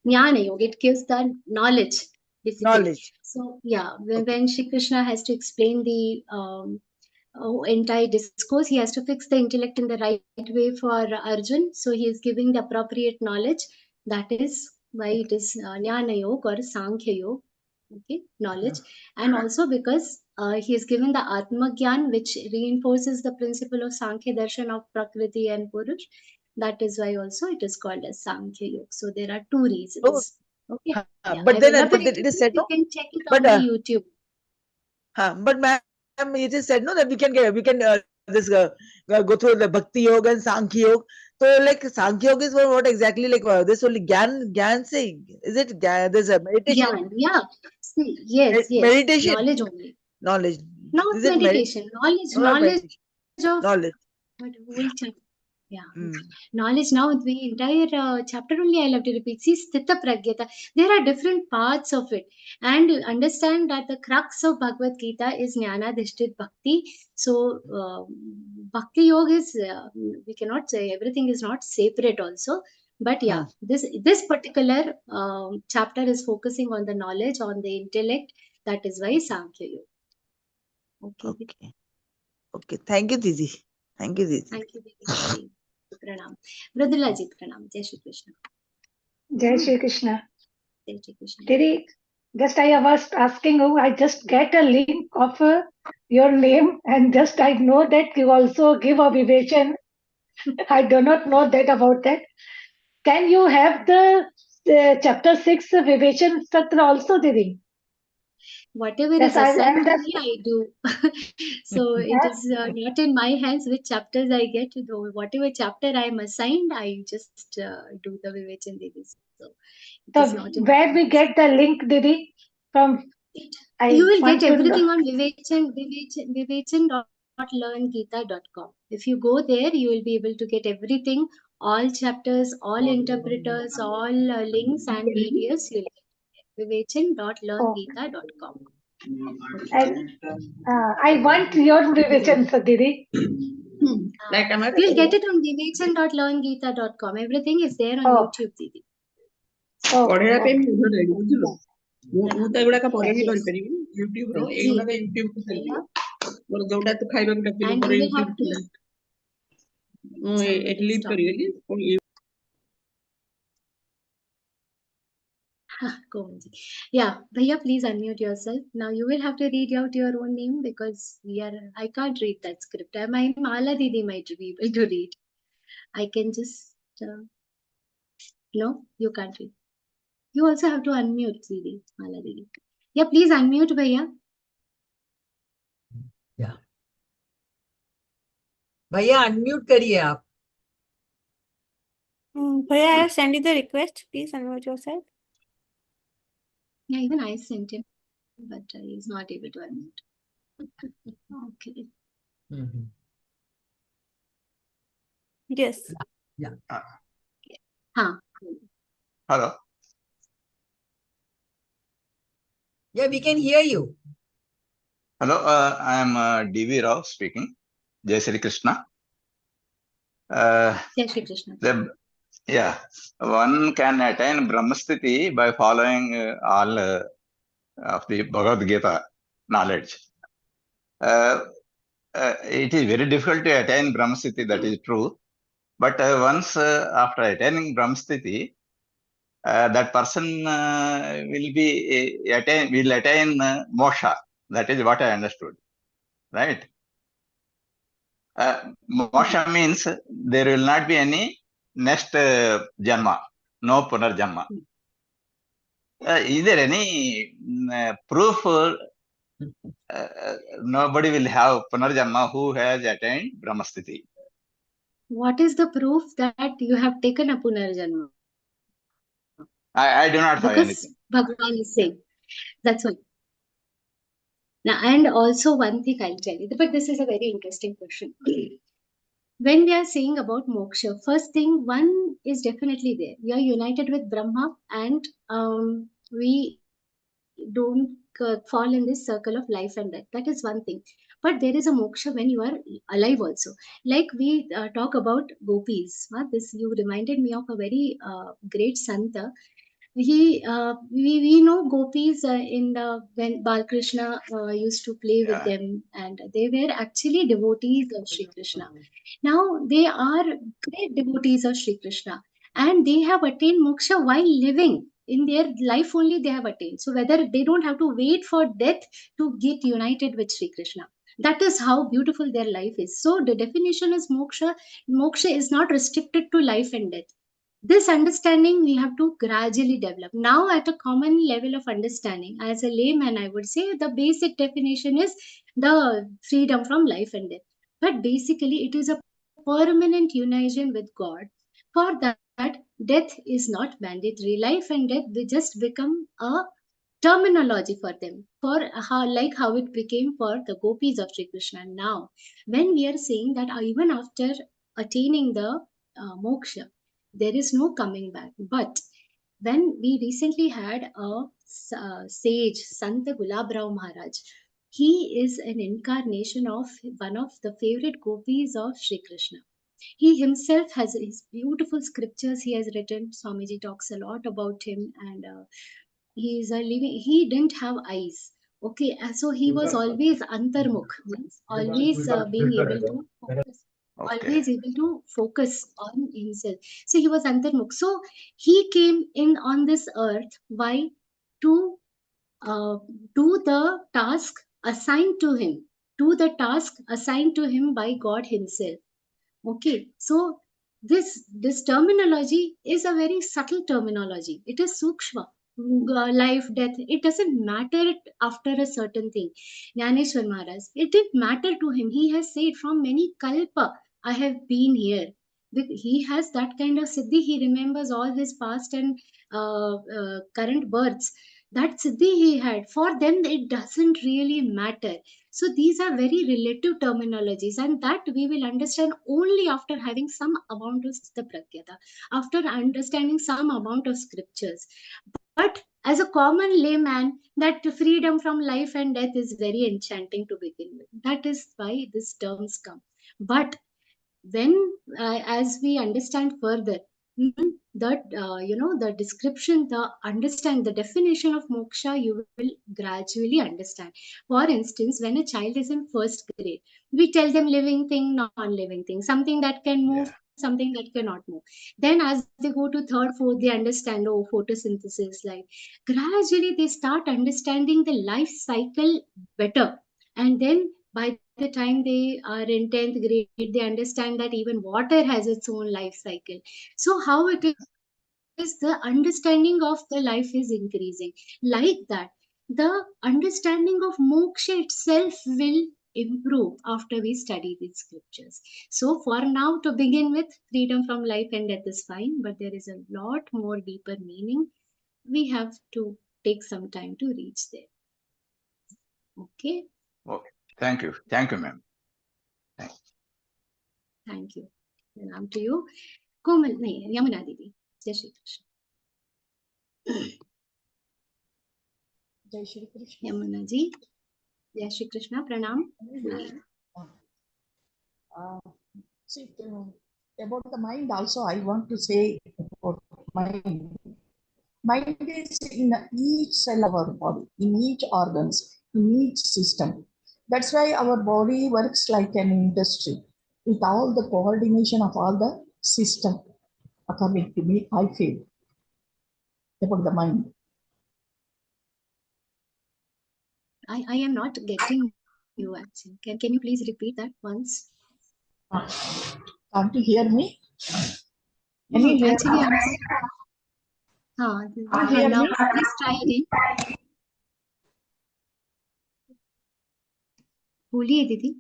Jnana Yoga. It gives the knowledge. Basically. Knowledge. So yeah, when Shri Krishna has to explain the entire discourse, he has to fix the intellect in the right way for Arjun. So he is giving the appropriate knowledge. That is why it is Jnana Yoga or Sankhya Yoga. Okay, knowledge, and also because he has given the Atma Gyan, which reinforces the principle of Sankhya Darshan of Prakriti and Purush. That is why also it is called as Sankhya Yoga. So there are two reasons. Okay, yeah, but I then will have the it is said you no. can check it But on the YouTube. but ma'am, it is said no that we can this go through the Bhakti Yoga and Sankhya Yoga. So like Sankhya Yoga is what exactly like this only Gyan saying? Is it there's a meditation? Gyan, yeah. See, yes, Meditation. knowledge only. Knowledge. Not Is it meditation, knowledge, not knowledge meditation. of Knowledge. what whole chapter. Yeah, knowledge. Now the entire chapter only I'll have to repeat. See, Sthita Pragyata. There are different parts of it, and understand that the crux of Bhagavad Gita is Jnana Dishtit Bhakti. So Bhakti Yoga is we cannot say everything is not separate also. But yeah, this particular chapter is focusing on the knowledge, on the intellect. That is why Sankhya Yoga. Okay. Okay. Thank you, Didi. Thank you, Didi. Thank you, Didi. Pranam. Mridula ji, pranam. Jai Shri Krishna. Jai Shri Krishna. Jai Shri Krishna. Didi, just I was asking you, I just get a link of your name and just I know that you also give a vivation. I do not know that about that. Can you have the chapter 6 vivation satra also, Didi? Whatever Yes, is assigned to just, me, I do. So it is not in my hands which chapters I get to do. Whatever chapter I am assigned, I just do the Vivechan Devi. So it is not in where we get the link, Didi? From you will get everything on vivechan.learngita.com. If you go there, you will be able to get everything, all chapters, all interpreters, all links and PDFs. You'll get vivechan.learngita.com. I want your vivechan, Didi. You'll get it on vivechan.learngita.com. Everything is there on YouTube, Didi. ପଢିବା ପାଇଁ ମୁଁ ଭଲ ଲାଗେ ବୁଝିଲୁ ମୁଁ ତ ଏଗୁଡାକ ପଢା ହିଁ କରିପାରିବି ୟୁଟ୍ୟୁବ ରୁ ଏଇଗୁଡାକ ୟୁଟ୍ୟୁବ କୁ ଚାଲିବ ମୋର ଯୋଉଟା ତୁ ଖାଇବାକୁ ଡାକିଲୁ ମୋର ୟୁଟ୍ୟୁବ ଥିଲା ମୁଁ ଏଠି ଲିଭ୍ କରିଗଲି ପୁଣି Yeah, Bhaiya, please unmute yourself. Now you will have to read out your own name because I can't read that script. My Mala Didi might be able to read. I can just no, you can't read. You also have to unmute, Didi, Mala Didi. Yeah, please unmute, Bhaiya. Yeah. Bhaiya, unmute करिए आप. Bhaiya, I have sent you the request. Please unmute yourself. Yeah, even I sent him, but he's not able to unmute. Okay. Yes. Yeah. Hello. Yeah, we can hear you. Hello, I am D.V. Rao speaking. Jai Shri Krishna. Jai Shri Krishna. Yeah, one can attain Brahmasthiti by following all of the Bhagavad Gita knowledge. It is very difficult to attain Brahmasthiti, that is true. But once after attaining Brahmasthiti, that person will attain moksha. That is what I understood, right? Moksha means there will not be any next janma, no punarjanma. Is there any proof nobody will have punarjanma who has attained Brahmasthiti? What is the proof that you have taken a punarjanma? I do not have anything. Bhagavan is saying. That's one. Now, and also one thing I'll tell you, but this is a very interesting question. When we are saying about moksha, first thing, one is definitely there. We are united with Brahma and we don't fall in this circle of life and death. That is one thing. But there is a moksha when you are alive also. Like we talk about gopis. This you reminded me of a very great Santa. We know gopis in the when Balkrishna used to play with them, and they were actually devotees of Shri Krishna. Now they are great devotees of Shri Krishna, and they have attained moksha while living. in their life only they have attained. So whether they don't have to wait for death to get united with Sri Krishna. That is how beautiful their life is. So the definition is moksha. Moksha is not restricted to life and death. This understanding we have to gradually develop. Now, at a common level of understanding, as a layman, I would say the basic definition is the freedom from life and death. But basically, it is a permanent union with God. For that, death is not mandatory. Life and death, they just become a terminology for them, for how, like how it became for the gopis of Sri Krishna. Now, when we are saying that even after attaining the moksha, there is no coming back. But when we recently had a sage, Santa Gulabrao Maharaj, he is an incarnation of one of the favorite gopis of Sri Krishna. He himself has his beautiful scriptures he has written. Swamiji talks a lot about him, and he is a living. He didn't have eyes. Okay, so he was always antarmukh, means always being able to focus, always able to focus on himself. So he was antarmukh. So he came in on this earth. Why? To do the task assigned to him. Do the task assigned to him by God Himself. Okay, so this terminology is a very subtle terminology. It is sukshma. Life, death, it doesn't matter after a certain thing. Jnaneshwar Maharaj, it didn't matter to him. He has said, from many kalpa, I have been here. He has that kind of siddhi. He remembers all his past and current births. That siddhi he had. For them, it doesn't really matter. So these are very relative terminologies, and that we will understand only after having some amount of the pragyata, after understanding some amount of scriptures. But as a common layman, that freedom from life and death is very enchanting to begin with. That is why these terms come. But when, as we understand further, that the description, the definition of moksha, you will gradually understand. For instance, when a child is in first grade, we tell them living thing, non-living thing, something that can move, something that cannot move. Then as they go to third, fourth, they understand, oh, photosynthesis, like gradually they start understanding the life cycle better. And then by the time they are in 10th grade, they understand that even water has its own life cycle. So how it is, the understanding of the life is increasing. Like that, the understanding of moksha itself will improve after we study these scriptures. So for now, to begin with, freedom from life and death is fine, but there is a lot more deeper meaning. We have to take some time to reach there. Okay. Okay. Thank you. Thank you, ma'am. Thank you. Pranam to you. Komal, nahi, Yamuna Didi. Jai Shri Krishna. Jai Shri Krishna. Yamuna ji. Jai Shri Krishna. Pranam. See, about the mind also, I want to say about mind. Mind is in each cell of our body, in each organs, in each system. That's why our body works like an industry with all the coordination of all the system. According to me, I feel about the mind. I am not getting you actually. Can you please repeat that once? Can't you hear me? Can you hear actually, me? now please try again. Boliye, Didi.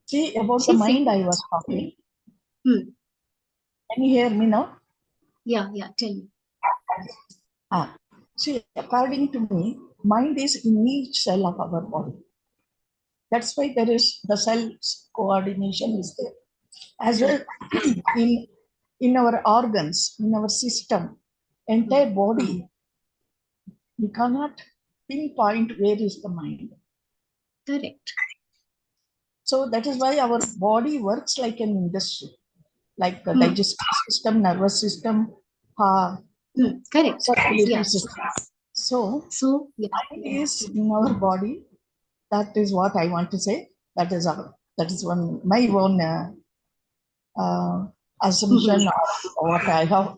See, about the mind I was talking. Can you hear me now? Yeah, tell me. See, according to me, mind is in each cell of our body. That's why there is the cells coordination is there. As well, in our organs, in our system, entire body, we cannot pinpoint where is the mind. Correct. So that is why our body works like an industry, like the digestive system, nervous system, correct. circulatory system. So mind is in our body. That is what I want to say. That is one my own assumption of what I have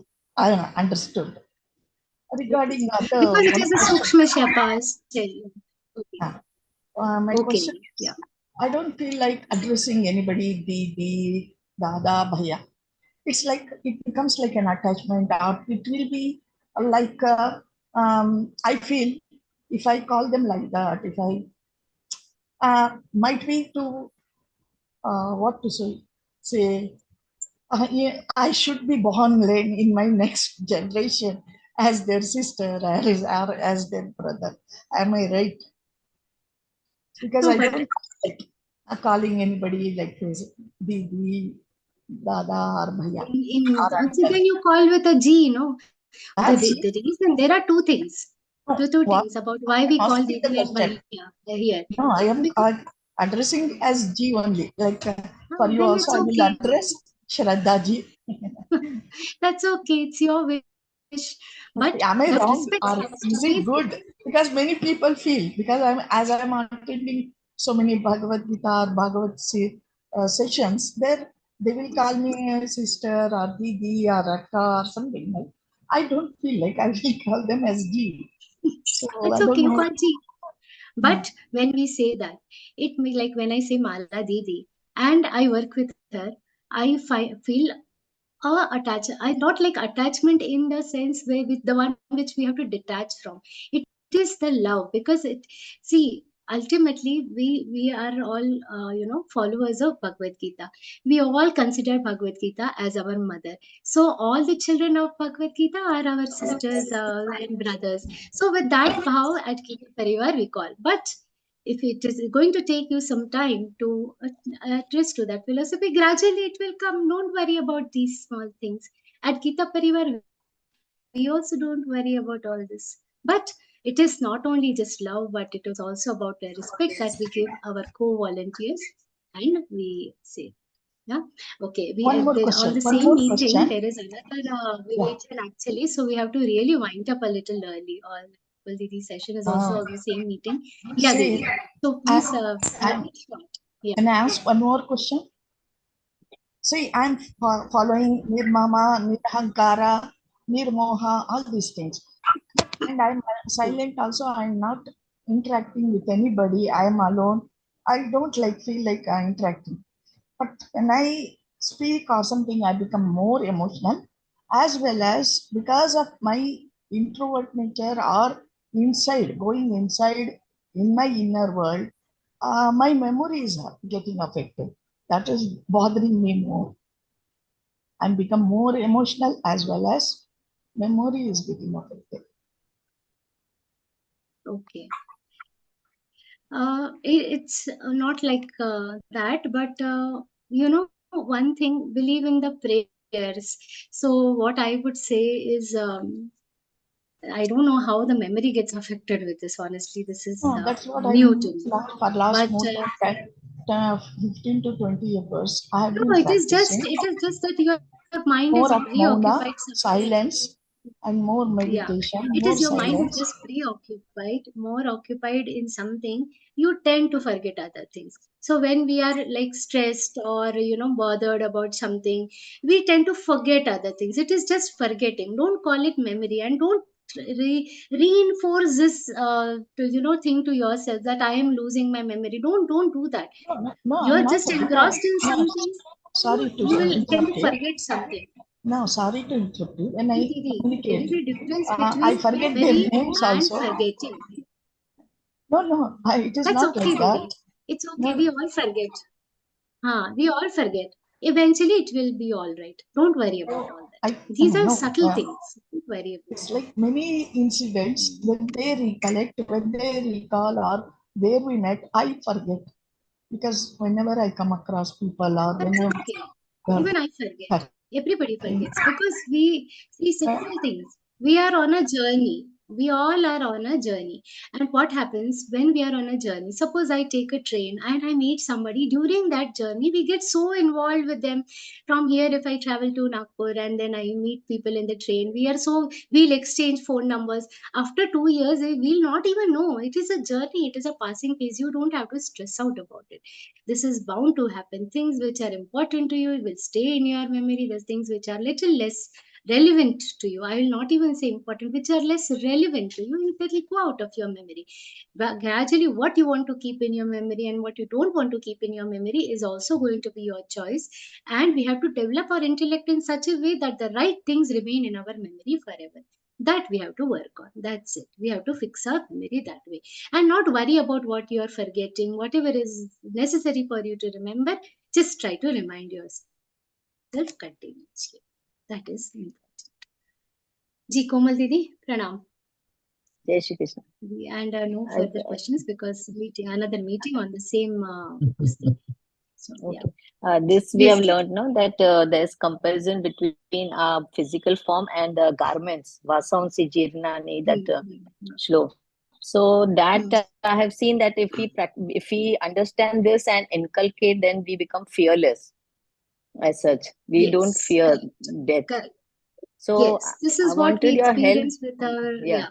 understood. regarding Because it is a Sukshma Shapas. my Okay, question is, I don't feel like addressing anybody, Didi, Dada, Bhaiya. It's like, it becomes like an attachment, or it will be like, I feel if I call them like that, if I might be to, what to say, yeah, I should be born in my next generation as their sister or as their brother. Am I right? Because No, I but don't like calling anybody like this, Didi, Dada, or Bhaiya. so then you call with a G, no? That's The reason, there are two things. Two what things about why we call hospital Didi and step. Bhaiya here. No, I am Because addressing as G only. Like for you then also, it's I will okay. address Shraddha Ji. That's okay. It's your wish. But Am I that wrong respect or has to is be it good? Because many people feel, because I'm attending so many Bhagavad-Gītā or Bhagavad sessions, there they will call me a sister or Didi or Akka or something. Like, I don't feel like I will call them as G. So It's I don't okay. You know. call G. But when we say that, it means like when I say Mala Didi and I work with her, I feel I not like attachment in the sense where with the one which we have to detach from. It is the love, because it, see, ultimately we are all followers of Bhagavad Gita. We all consider Bhagavad Gita as our mother. So all the children of Bhagavad Gita are our sisters and brothers. So with that bhav at Gita Parivar we call. But if it is going to take you some time to adjust to that philosophy, gradually it will come. Don't worry about these small things. At Gita Parivar, we also don't worry about all this. But it is not only just love, but it is also about the respect that we give our co-volunteers, and we say, yeah, okay. We One more on question. the One same more meeting question. there is another Yeah. meeting actually, so we have to really wind up a little early. Or well, the session is also on the same meeting. Yeah, See, Didi. So please I'm, make it short. Yeah. can I ask one more question? See, I'm following Nirmama, Nirhankara, Nirmoha, all these things. And I'm silent also. I'm not interacting with anybody. I am alone. I don't feel like I'm interacting. But when I speak or something, I become more emotional, as well as because of my introvert nature or going inside in my inner world, my memories are getting affected. That is bothering me more. I'm become more emotional, as well as memory is getting affected. Okay. It's not like that, but one thing, believe in the prayers. So what I would say is, I don't know how the memory gets affected with this. Honestly, this is No, that's what I new to me. for last But more than 15 to 20 years. I have no, been it is just practicing that your mind is more of mauna, preoccupied somewhere. silence, and more Yeah, meditation, it more is, your mind is silence. just preoccupied, more occupied in something. You tend to forget other things. So when we are like stressed or bothered about something, we tend to forget other things. It is just forgetting. Don't call it memory, and don't reinforce this thing to yourself that I am losing my memory. Don't do that. No, You I'm are not. just engrossed in No, something. sorry to You will tend interrupt to you. forget something. No, sorry to interrupt you. When I There communicate, is a difference I between forget their memory names and also. forgetting. No, it is That's not okay, like that. Didi. It's okay. No, We all forget. We all forget. Eventually, it will be all right. Don't worry about all that. These are no. subtle things. Don't worry about It's like many incidents when they recollect, when they recall, or where we met, I forget. Because whenever I come across people or That's whenever okay. Even I forget. Everybody forgets because we see simple things. We are on a journey. We all are on a journey. And what happens when we are on a journey? Suppose I take a train and I meet somebody during that journey. We get so involved with them. From here, if I travel to Nagpur and then I meet people in the train, we'll exchange phone numbers. After 2 years, we'll not even know. It is a journey. It is a passing phase. You don't have to stress out about it. This is bound to happen. Things which are important to you will stay in your memory. There's things which are little less relevant to you. I will not even say important, which are less relevant to you, that will go out of your memory. But gradually, what you want to keep in your memory and what you don't want to keep in your memory is also going to be your choice. And we have to develop our intellect in such a way that the right things remain in our memory forever. That we have to work on. That's it. We have to fix our memory that way and not worry about what you are forgetting. Whatever is necessary for you to remember, just try to remind yourself continuously. That is important. Ji Komal Didi, pranam. Jai Shri Krishna. And no further questions because another meeting on the same this thing. So, Okay. yeah. This we Yes, have Kiti. learned, no, that there's comparison between physical form and garments. Vasansi jirnani, that shlo. So that I have seen that if we understand this and inculcate, then we become fearless. As such, we don't fear death. Correct. So Yes, this I is what we wanted your help. experience with our Yeah.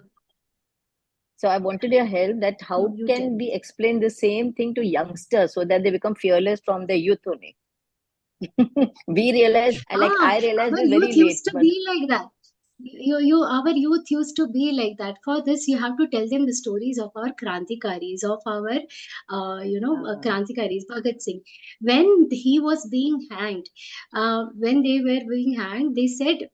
So I wanted your help that how You can we explain the same thing to youngsters so that they become fearless from their youth only. We realize, like I realized our it very youth late. used to be like that. Our youth used to be like that. For this, you have to tell them the stories of our Krantikaris, of our, Krantikaris, Bhagat Singh. When he was being hanged, when they were being hanged, they said,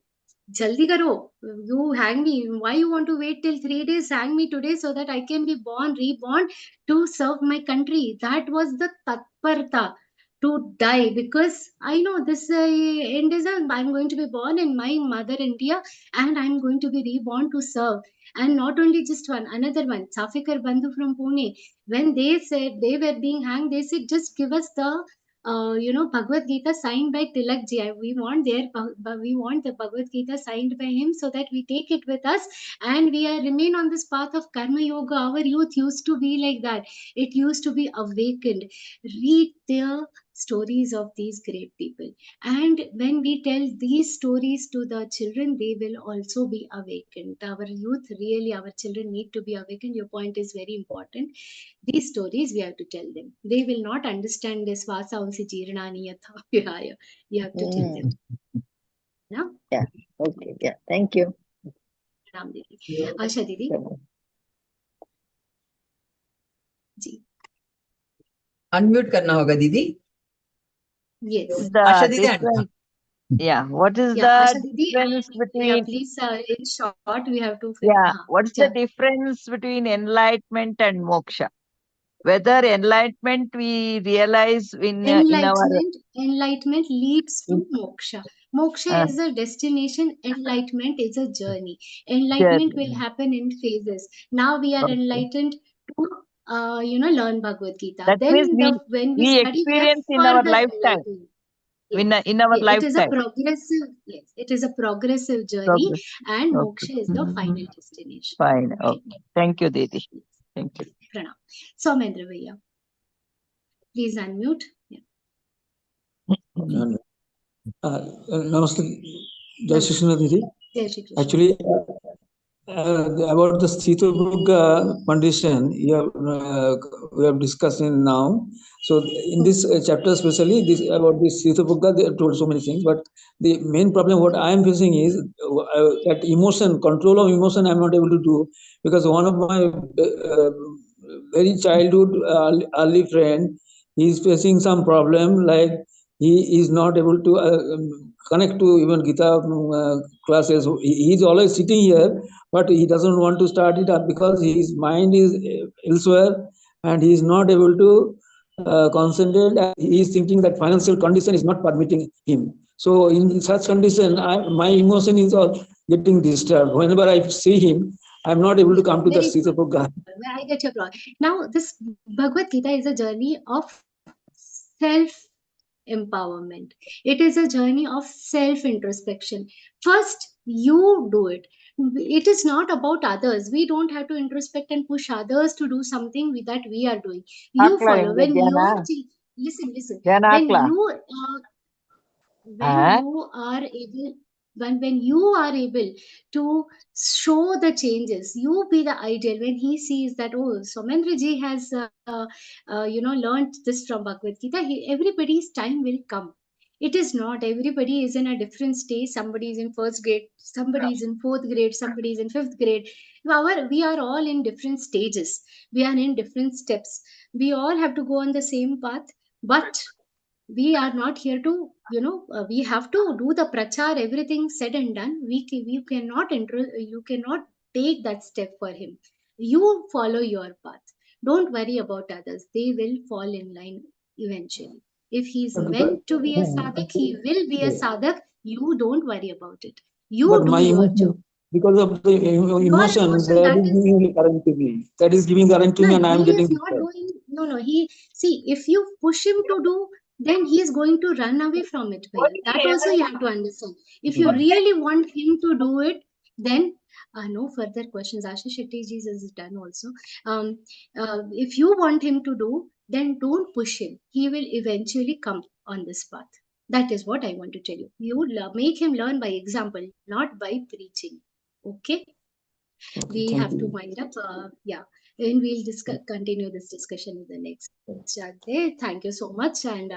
Jaldi karo, you hang me. Why you want to wait till 3 days? Hang me today so that I can be born, reborn to serve my country. That was the tatparta to die because I know this end is I'm going to be born in my mother India and I'm going to be reborn to serve. And not only just one, another one, Safikar Bandhu from Pune. When they said they were being hanged, they said just give us the Bhagavad Gita signed by Tilak ji. We want the Bhagavad Gita signed by him so that we take it with us and we remain on this path of Karma Yoga. Our youth used to be like that. It used to be awakened. Read their stories of these great people. And when we tell these stories to the children, they will also be awakened. Our youth, really, our children need to be awakened. Your point is very important. These stories we have to tell them. They will not understand this Vasansi Jirnani Yatha Vihaya. You have to tell them. No? Yeah. Okay. Yeah. Thank you. Ram Didi. Asha Didi. Ji. Unmute करना होगा दीदी. Yes. Asha Didi. Yeah, what is Yeah, the Asha Didi, difference between yeah, please, in short, we have to. what's the difference between enlightenment and moksha? Whether enlightenment we realize in our Enlightenment leads to moksha. Moksha is a destination. Enlightenment is a journey. Enlightenment will happen in phases. Now we are enlightened to learn Bhagavad Gita. That Then means when we we study, we are experience in our further lifetime. enlightened. In our It is a lifetime. progressive. Yes, it is a progressive journey, Progress. and Okay. moksha is the final destination. Fine. Okay. Thank you, Didi. Thank you. Pranam. Soumendra Bhaiya, please unmute. Yeah. Namaste. Jai Shri Krishna, Didi. Jai Shri Krishna. Actually, about the Śrīmad-Bhagavadgītā condition we have discussed now. So in this chapter especially, about this Śrīmad-Bhagavadgītā, they have told so many things. But the main problem what I am facing is that emotion, control of emotion I am not able to do, because one of my very childhood early friend, he is facing some problem, like he is not able to connect to even Gita classes. He is always sitting here, but he doesn't want to start it up because his mind is elsewhere and he is not able to concentrate. He is thinking that financial condition is not permitting him. So in such condition, my emotion is all getting disturbed. Whenever I see him, I am not able to come to the Śrīmad-Bhagavadgītā. I get your point. Now, this Bhagavad Gita is a journey of self-empowerment. It is a journey of self-introspection. First, you do it. It is not about others. We don't have to introspect and push others to do something that we are doing. You follow. When you listen. When you are able to show the changes, you be the ideal. When he sees that, oh, Soumendra ji has learned this from Bhagavad Gita, everybody's time will come. It is not. Everybody is in a different stage. Somebody is in first grade, somebody is in fourth grade, somebody is in fifth grade. We are all in different stages. We are in different steps. We all have to go on the same path, but we are not here to, we have to do the prachar, everything said and done. We cannot you cannot take that step for him. You follow your path. Don't worry about others. They will fall in line eventually. If he's meant to be a sadhak, he will be a sadhak. You don't worry about it. You But do my your emotion, job. because of the emotion, Emotion, that that is is, giving current to me. That is giving current to no, me, and I am he getting is not disturbed. doing, no, he, see, if you push him to do, then he is going to run away from it. Bhaiya. That also you have to understand. If you really want him to do it, then no further questions. Ashish Shettyji's is done also. If you want him to do, then don't push him. He will eventually come on this path. That is what I want to tell you. You make him learn by example, not by preaching. Okay? We have to wind up. Yeah, and we'll continue this discussion in the next chat day. Thank you so much, and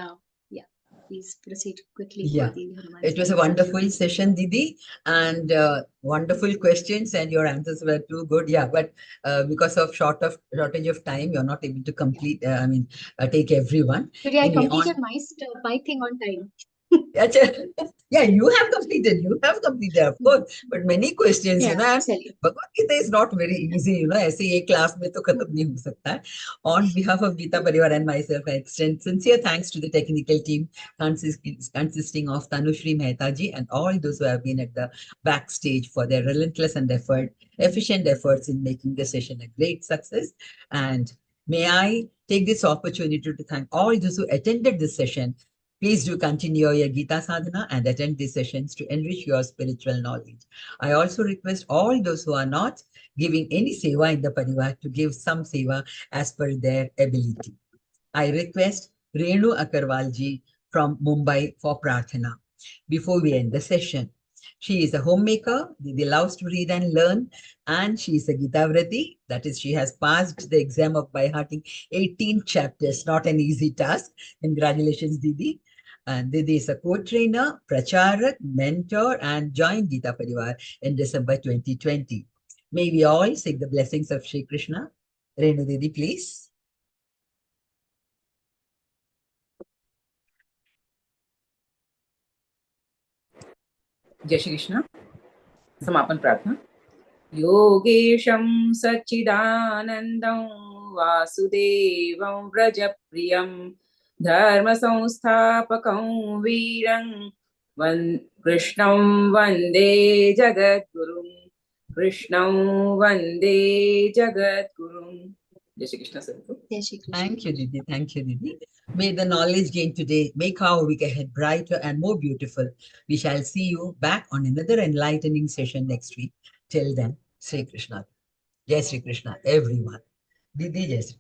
yeah, please proceed quickly for Yeah, the Hanuman it was a Chalisa. wonderful session, Didi, and wonderful questions, and your answers were too good. Yeah, but because of shortage of time, you're not able to complete. Take everyone. Today I Anyway, completed my thing on time. Acha, yeah, you have completed, of course. But many questions, Yeah, and चलिए. Bhagavad Gita is not very easy, ऐसे एक class में तो खत्म नहीं हो सकता है. On behalf of Gita Parivar and myself, I extend sincere thanks to the technical team consisting of Tanushri Mehta ji and all those who have been at the backstage for their relentless and efficient efforts in making the session a great success. And may I take this opportunity to thank all those who attended this session. Please do continue your Gita sadhana and attend these sessions to enrich your spiritual knowledge. I also request all those who are not giving any seva in the parivar to give some seva as per their ability. I request Renu Akarwal ji from Mumbai for prarthana before we end the session. She is a homemaker, Didi loves to read and learn, and she is a Gitavrati. That is, she has passed the exam of by hearting 18 chapters. Not an easy task. Congratulations, Didi. And Didi is a co-trainer, pracharak, mentor, and joined Gita Parivar in December 2020. May we all seek the blessings of Shri Krishna. Renu Didi, please. जय श्री कृष्ण. समापन प्रार्थना. योगेशं सच्चिदानन्दं वासुदेवं व्रजप्रियं धर्मसंस्थापकं वीरं कृष्णं वन्दे जगद्गुरुं. कृष्णं वन्दे जगद्गुरुं. Jai Shri Krishna, Sadhguru. Thank you, Didi. Thank you, Didi. May the knowledge gained today make our week ahead brighter and more beautiful. We shall see you back on another enlightening session next week. Till then, Sri Krishna. Jai Shri Krishna, everyone. Didi, Jai Shri.